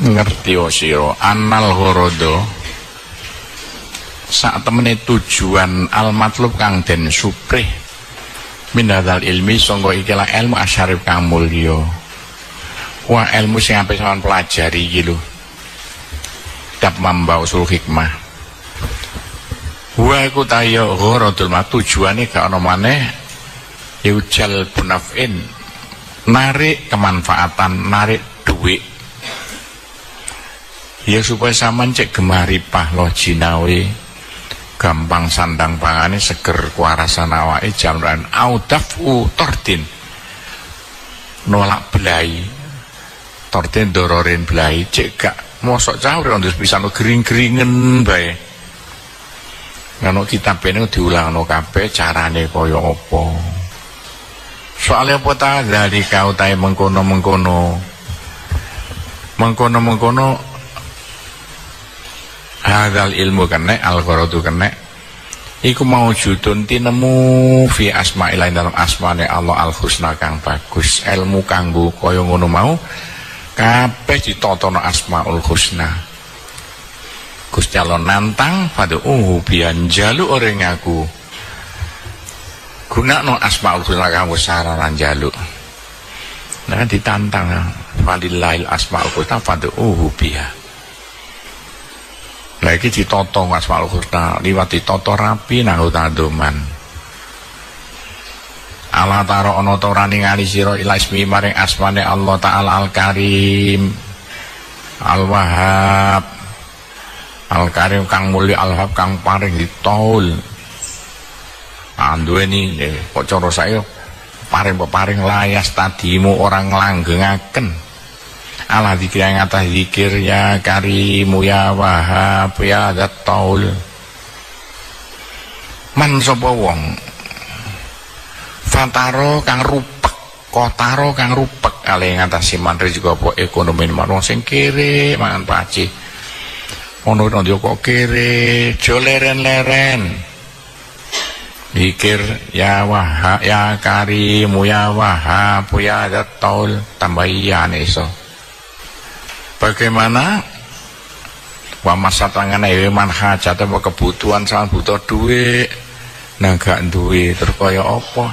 ngerti sira annal ghorodo sak temene tujuan al matlub kang den suprih minadzal ilmi sangga ikilah ilmu asyarif kang mulya wa ilmu sing ape sampeyan pelajari iki lho dap mamba usul hikmah wa iku tayo ghorodul ma tujuane gak ana maneh yujal bunafin narik kemanfaatan narik duit ya supaya sampean cek gemaripah lo jinawi gampang sandang pangane seger kuarasan awake jamran audafu tordin nolak belai tordin dororin belai cek gak mosok cawre ndus pisan gering-geringen bae ngono kitab ini diulangno kabeh carane kaya apa. Soalnya apa ta dari kau tai mengkono hadal ilmu kene al-ghorodu kene iku maujudun tinemu fi asma'illahi dalam asmane Allah al-husna kang bagus ilmu kanggo kaya ngono mau kabeh ditatono asmaul husna Gusti Allah nantang pada bian jalu orang aku gunakno asmaul husna kanggo saranan jaluk. Nah ditantang walillail asmaul husna fad'uhu biha. Lah iki ditata asmaul husna liwat ditata rapi nang tadoman. Allah taro ana ta ora ningali sira ila ismi maring asmane Allah taala al-karim al-wahhab al-karim kang mulya al-wahhab kang paring ditaul. Anduweni kok cara saya paring layas tadimu orang langgengaken ala zikir yang atas zikir ya karimu ya wahab ya dzataul man sapa wong fataro kang rupek kotaro kang rupek ale ngatasi mantri juga apa ekonomi marang sing kere mangan paci ono kok kere jo leren-leren Zikir ya wahab ya karimu ya wahab ya dzataul tambahian iso. Bagaimana wa masatangane man hajat apa kebutuhan sang butuh duit nah gak duwe terus kaya apa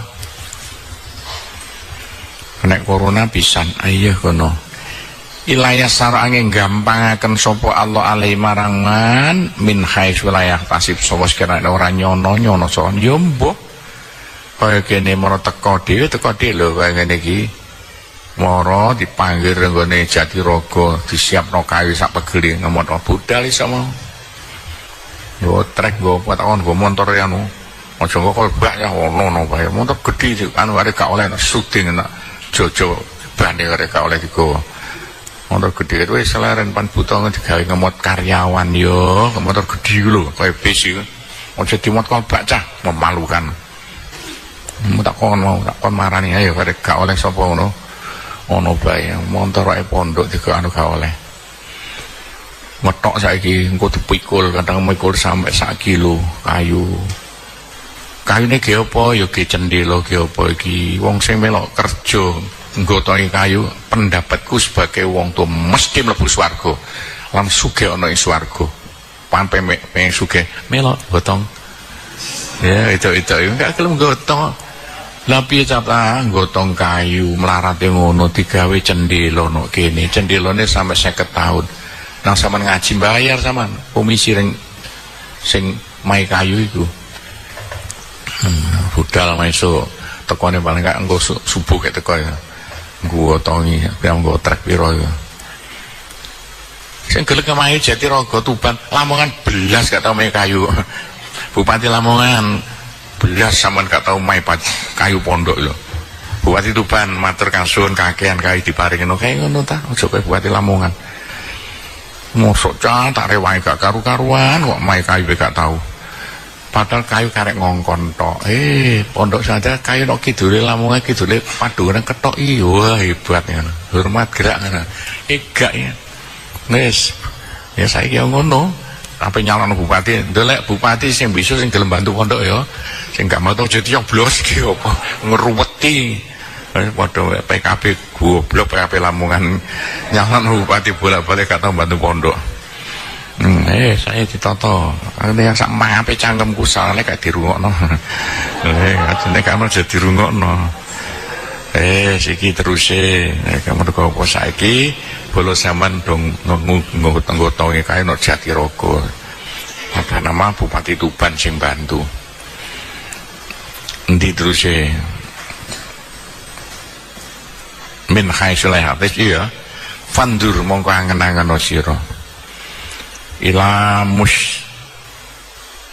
nek corona pisan ayo kono ilayah sarangin gampangaken sapa Allah alaihi marangan min hais wilayah tasib sapa sekirane ora nyono so njombo kaya kene mara teko dhewe lho kaya ngene iki mara dipanggil nggone Jatirogo disiapno kayu sak pegeli ngemot budal iso mau yo trek go patakon go motor ya no aja kok bak ya ono bae motor gedhi anu arek gak oleh syuting nak jojo bane arek gak oleh digo motor gede itu seleren pan buta digawe ngemot karyawan yo, motor gede lho, kaya bis iku. Ojo dimot kolbak cah, memalukan. Tak kon marani ayo karek gak oleh sapa ngono. Ono bae motor ae pondok juga anu gak oleh. Metok saiki engko dipikul, kadang mikul sampai 1 kilo kayu. Kayune ge apa ya ge cendela ge apa iki. Wong sing melok kerja nggotoki kayu, pendapatku sebagai wong tua mesti mlebu swarga. Lan sugih ana ing swarga. Pampe pengen sugih melok gotong. Ya itu enggak gelem gotong. Lah piye cara gotong kayu mlarate ngono digawe cendela no kene. Cendelane sampai 50 tahun. Nang sampean ngaji bayar sampean komisi sing mai kayu iku. Budal meso tekone paling gak engko subuh kek teko ya. Nggo tongi piang nggo trek piro ya. Sing gelem kemahe Jatirogo Tuban, Lamongan belas gak tau mai kayu. Bupati Lamongan belas sampean gak tau mai kayu pondok lho. Bupati Tuban matur kasuwun kakean kayu diparingno kaya ngono ta. Aja kaya Bupati Lamongan. Mosok cah tak rewangi gak karu-karuan kok mai kayu gak tau. Padahal kayu karek ngongkon tok. Pondok saja kayu nok kidule Lamongan kidule Paduran ketok iya hebat ngono. Hormat gerak ngono. Gak ya. Wis. Ya saiki ngono. Sampai nyalon bupati, ndelek bupati sing bisa sing gelem bantu pondok ya. Sing gak mau jadi nyoblos ki apa ngruweti. Padha PKB goblok PKB Lamongan nyalon bupati bolak-balik gak tau bantu pondok. Saya ditoto. Ini yang sak mangape cangkemku soalnya gak dirungokno. Ajene gak mau jadi dirungokno. Siki teruse. Kamu teko apa saiki? Bolo zaman dong nggot-nggotonge kae nok Jatirogo. Apa nama Bupati Tuban sing bantu. Endi teruse? Min khaisul hadis iya. Fandur mongko angen-angen sira. Ila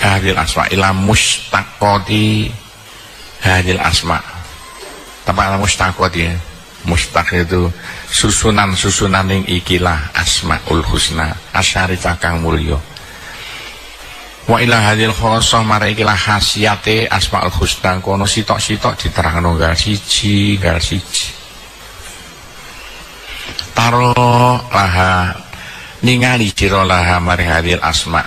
hadil asma ila mustaqati hadil asma. Apa mustaqati? Mustaq itu susunan yang ikilah asmaul husna asyarifah kang mulya. Wa ila hadil khosah mara ikilah khasiate asmaul husna kono sitok-sitok diterangno gal siji. Taro laha ningali sira laha mari hadil asma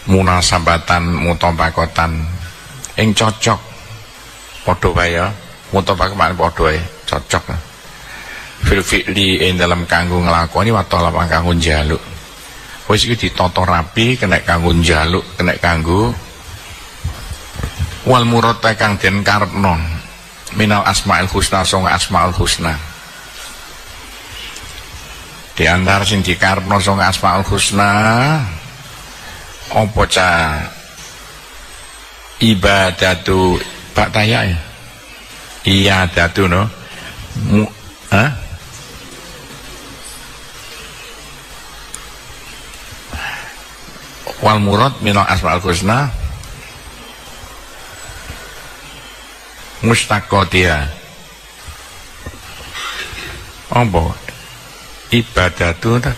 munasabatan mutabakotan ing cocok padha wae ya mutabak makne padha wae cocok fil fi'li ing dalam kanggo nglakoni wa talab kanggo njaluk wis iki ditata rapi kena kanggo njaluk kena kanggo wal murad kang den karepno minal asmaul husna sing asmaul husna. Di antara sing dikarepno sing asmaul husna apa ca ibadatu Pak Taya ya? Iya datu no. Wal murad minal asmaul husna mustaqotia. Apa? Ibadatu ta?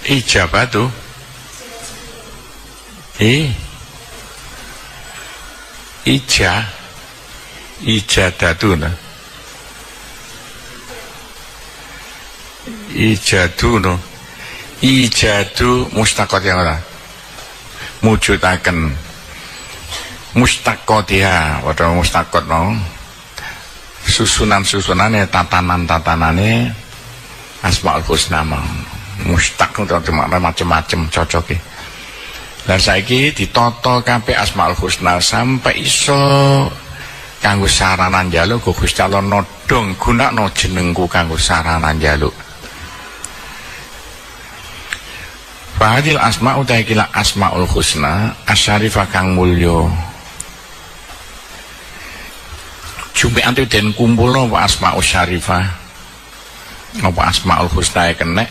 Ijabatu. Ijadatuna. Ijaduno. Ijadu mustaqot yang ora. Mujudaken mustaqotiha, padha mustaqot no. Susunan-susunane tatanan-tatanane asmaul husna mau. Mustaq itu macam-macam cocoke. Lah saiki ditata kabeh asmaul husna sampai iso kanggo saranan njaluk Gusti Allah nodong gunakno jenengku kanggo saranan njaluk. Fadil asma utahe kila asmaul husna asyarifah kang mulya. Jumpe ante den kumpulno apa asmaul syarifah. Apa asmaul husna kena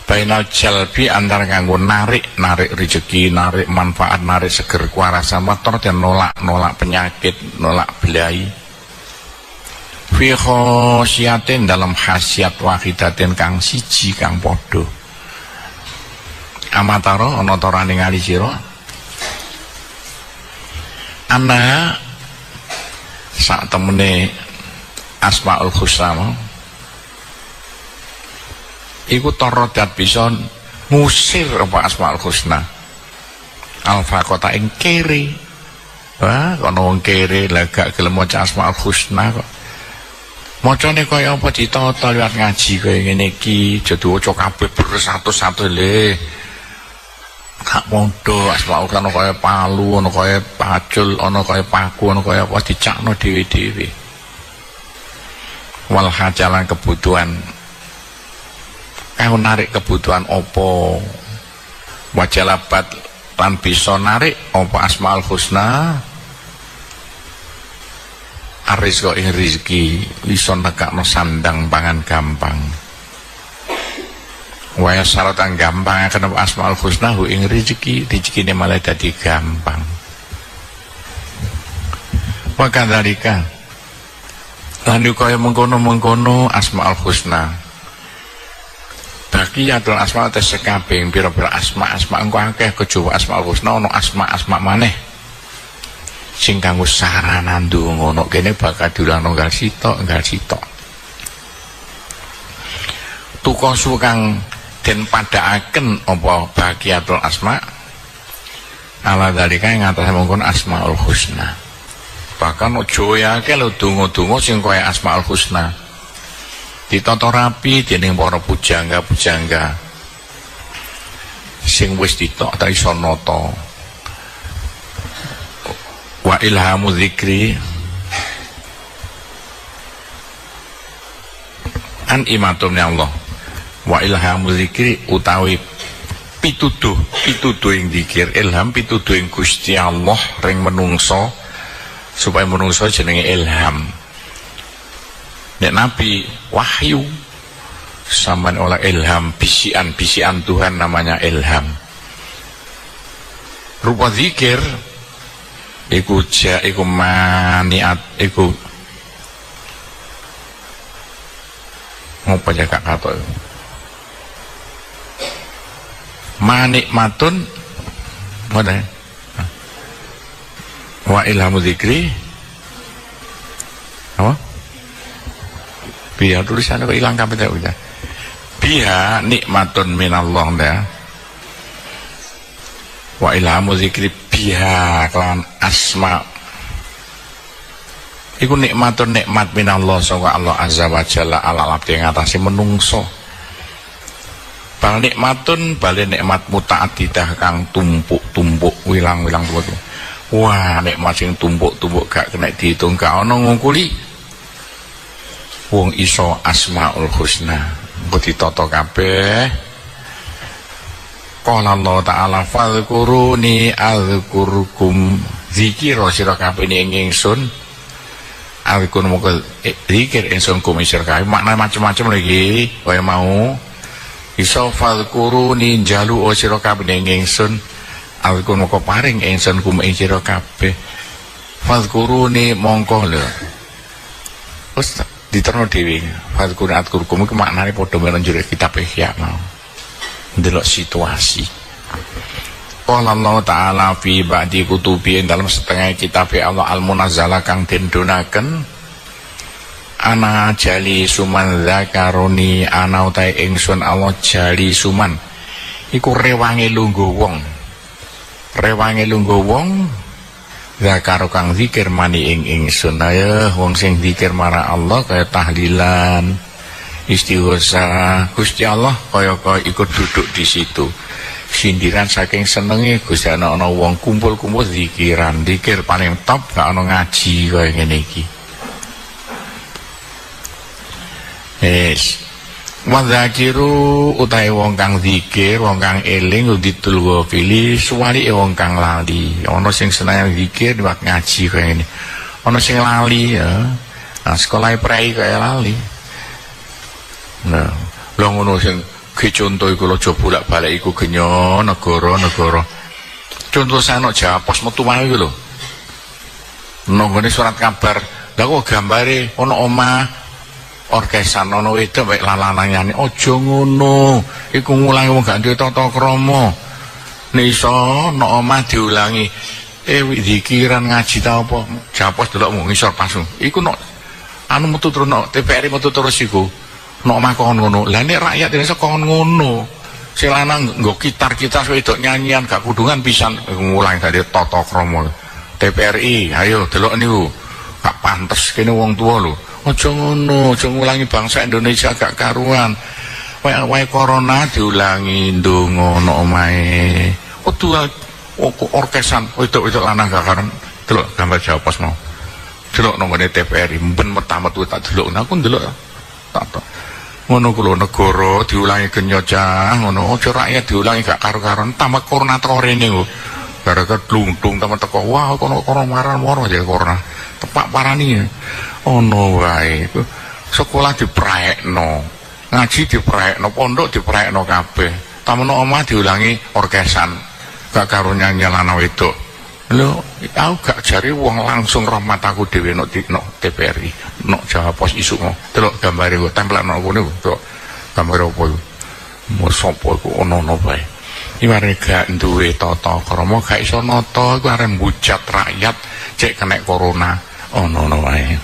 bainal jalbi antara kanggo narik rezeki, narik manfaat, narik seger kuarasa motor dan nolak penyakit, nolak belai. fi khosiatin dalam khasiat wahidatin kang siji kang padha. Amatara ana ta ningali sira ana sak temene Asmaul Husna iku torodat bisa ngusir apa Asmaul Husna al-faqata ing kere. Wah, kono wong kere lah gak gelem maca Asmaul Husna kok. Macane kaya apa ditata liwat ngaji kaya ngene iki, aja diwaca kabeh bersatu-satu le. Gak mondo Asmaul Husna kaya palu, ana kaya pacul, ana kaya paku, ana kaya apa dicakno dhewe-dhewe. Wal hajalan kebutuhan. Kau narik kebutuhan opo? Wajalabat lan bisa narik opo Asmaul Husna? Arizko ing rizki bisa nekakno sandang pangan gampang. Waya syaratan gampang akan Asmaul Husna hu ing rezekine malah dadi gampang. Wa kadzalika lan kaya mengkono-mengkono Asmaul Husna. Baqiyatul asma tes sekabeh pira-pira asma engko akeh kejaba Asmaul Husna ana asma maneh. Sing kanggo sarana ndonga ngono kene bakal diulang nggal sitok. Tukosu kang den padhaaken apa baqiyatul asma ala dalika ing atase mongkon Asmaul Husna. Bahkan aja yake lho donga-donga sing kaya Asmaul Husna. Ditata rapi dening para pujangga-pujangga sing wis ditok ta iso nata. Wa ilhamu dzikri an imatum ya Allah. Wa ilhamu dzikri utawi pituduh ing zikir, ilham pituduh ing Gusti Allah ring menungso supaya menungso jenenge ilham. Nek Nabi wahyu sampean oleh ilham bisian Tuhan namanya ilham. Rupa zikir iku maniat iku ngopo jaga kato manikmatun mana wa ilhamu dzikri apa biar tulisannya kok hilang kabeh udah biha nikmatun minallah dah wa ilhamu dzikri biha kelawan asma iku nikmatun nikmat minallah saka Allah azza wa jalla ala abdi ngatasi menungso. Bal nikmatun bali nikmat mutaaddidah kang tumpuk-tumpuk wilang-wilang tumpuk. Wah, nikmat sing tumpuk-tumpuk gak kena dihitung gak ana ngungkuli. Wong iso Asmaul Husna mbok ditata kabeh. Qala Allah Ta'ala fadhkuruni azkurkum zikira sira kabeh ing ingsun azkur moko zikir ingsun kum sira kabeh makna macam-macam lagi kaya mau iso fadhkuruni jalu sira kabeh ing ingsun azkur moko paring ingsun kum ing sira kabeh fadhkuruni mongko lho wis diterno dhewe fadhkuruni azkurkum iku maknane padha karo jero kitab Ihya mau ndelok situasi. Qala Allah Ta'ala fi ba'di kutubi dalam setengah kitab Allah al-munazzala kang den donaken ana jali suman zakaroni ana utahe ingsun Allah jali suman iku rewange lungguh wong zakaro kang zikir mani ing ingsun ayo wong sing zikir marang Allah kaya tahlilan istighosah Gusti Allah kaya ikut duduk di situ sindiran saking senenge Gusti ana wong kumpul-kumpul zikiran zikir paling top gak ana ngaji kaya ngene iki wadzakiru utahe wong kang zikir wong kang eling uditul ghafili suwali wong kang lali ana sing seneng zikir wak ngaji kaya ngene ana sing lali ya nah sekolah prei kaya lali. Nah, lha ngono sing ge conto iku aja bolak-balik iku genya negara. Conto sanok Japos metu wae iku lho. Nang ngene surat kabar Lah kok gambare ana omah orkesan ana wedok mek lanang nyanyi aja ngono. Iku ngulangi wong gak duwe tata krama. Nek iso ana omah diulangi. Zikiran ngaji ta apa? Japos delok mung ngisor pasung. Iku nek anu metu terus nek TPR metu terus iku. Nek omah kon ngono. Lah nek rakyat iso kon ngono. Sing lanang nggo kitar-kitar wedok nyanyian gak kudungan pisan ngulangi gak tata krama. TPRI, ayo delok niku. Gak pantes kene wong tua lho. Aja ngono, aja ngulangi bangsa Indonesia gak karuan. Wae corona diulangi ndonga ana omahe. Kudu orkesan wedok-wedok lanang gak karuan. Delok gambar Japos mau. Delok nomone TPRI ben metu tak delok. Aku ndelok tak ngono ku lho negara diulangi genyocah ngono aja rakyat diulangi gak karo-karon tambah corona rene lho. Gara-gara glungtung teman teko wah kono marah-marah aja corona. Tepak parani ono wae sekolah dipraekno ngaji dipraekno pondok dipraekno kabeh tamono omah diulangi orkesan gak karo nyanyi lanang wedok lho aku gak jari wong langsung rahmat aku dhewe nok TPRI nok Jawa Pos isuk delok gambare kok tempel nok kene kok gambar apa iku mau sapa iku ono bae iware gak duwe tata krama gak iso nata iku arep mbujat rakyat cek kena corona ono wae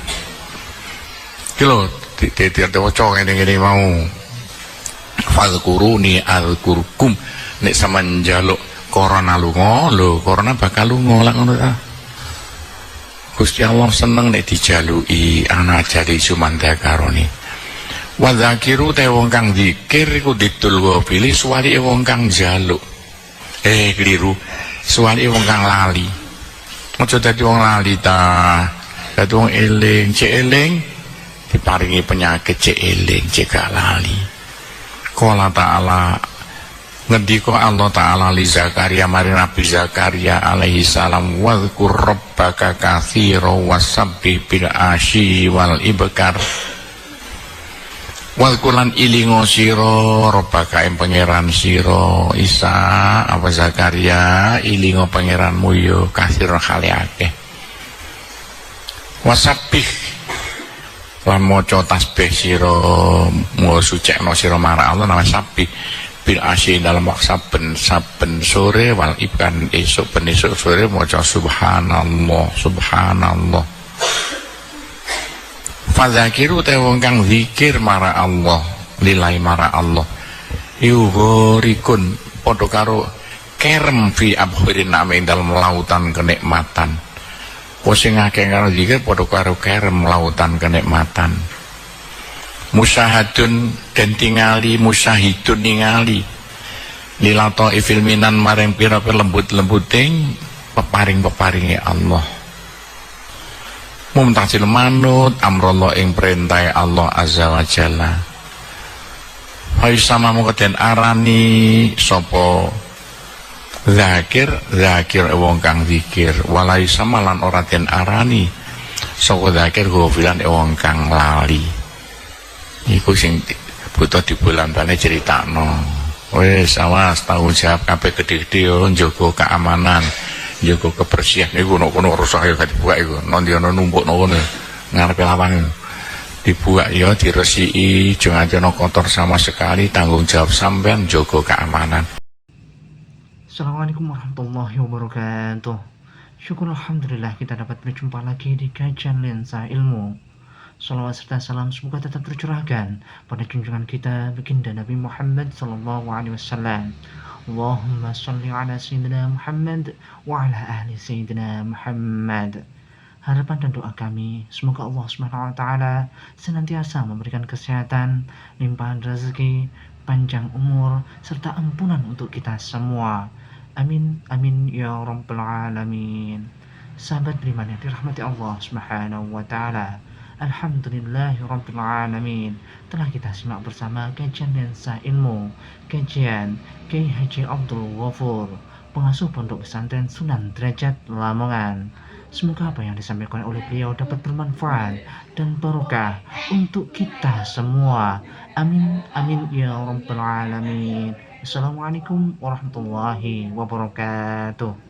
iki lho diwaca ngene-ngene mau fadhkuruni alkurkum nek sampean njaluk corona lunga lho corona bakal lunga lak ngono ta Gusti Allah seneng nek dijaluki ana jari sumandakarone wa dzakiru te wong kang zikir iku ditulwa pilih suwalike wong kang njaluk keliru suwalike wong kang lali aja dadi wong lali ta dadi wong eling cek eling diparingi penyakit cek eling cek gak lali qala ta'ala ngendika Allah Ta'ala li Zakaria mari Nabi Zakaria alaihi salam wadhkur rabbaka katsira wasabbih bil asyi wal ibkar wadhkuran ilingo sira rabbaka ing pangeran sira Isa apa Zakaria ilingo pangeranmu yo katsira kali akeh wasabbih lan maca tasbih sira mau sucekno sira marang Allah nama sabbih bil asyi dalam waktu saben sore wal ibkan esuk ben esuk sore maca subhanallah subhanallah fadzakiru te wong kang zikir marang Allah lillahi marang Allah yughurikun padha karo kerem fi abhurin name dalam lautan kenikmatan sing akeh karo zikir padha karo kerem lautan kenikmatan musyahadun dan tingali musyahidun ningali lilato ifilminan maring pira-pira lembut-lembuting peparing-peparingi Allah mumtazil manut amrullah ing perintah Allah azza wa jalla hayu sama mungkin arani sopo zakir wong kang zikir walai sama lan ora den arani sopo zakir gofilan wong kang lali iku sing butuh di bulan-bulan critakno wis awas tanggung jawab kabeh gede-gede yo njaga keamanan njaga kebersihan iku kono rusak ya gak dibuka iku nanti ana numpuk ngono ngarepe lawange dibuak ya diresiki jangan ana kotor sama sekali tanggung jawab sampean njaga keamanan. Assalamualaikum warahmatullahi wabarakatuh. Syukur alhamdulillah kita dapat berjumpa lagi di kajian lensa ilmu. Salawat serta salam semoga tetap tercurahkan pada junjungan kita baginda Nabi Muhammad sallallahu alaihi wasallam. Allahumma shalli ala sayyidina Muhammad wa ala ahli sayyidina Muhammad. Harapan dan doa kami semoga Allah Subhanahu wa taala senantiasa memberikan kesehatan, limpahan rezeki, panjang umur serta ampunan untuk kita semua. Amin amin ya rabbal alamin. Sahabat beriman yang dirahmati Allah Subhanahu wa taala. Alhamdulillahirabbil alamin. Telah kita simak bersama kajian lensa ilmu, kajian Kiai Haji Abdul Ghafur, pengasuh Pondok Pesantren Sunan Derajat Lamongan. Semoga apa yang disampaikan oleh beliau dapat bermanfaat dan barokah untuk kita semua. Amin amin ya rabbal alamin. Assalamualaikum warahmatullahi wabarakatuh.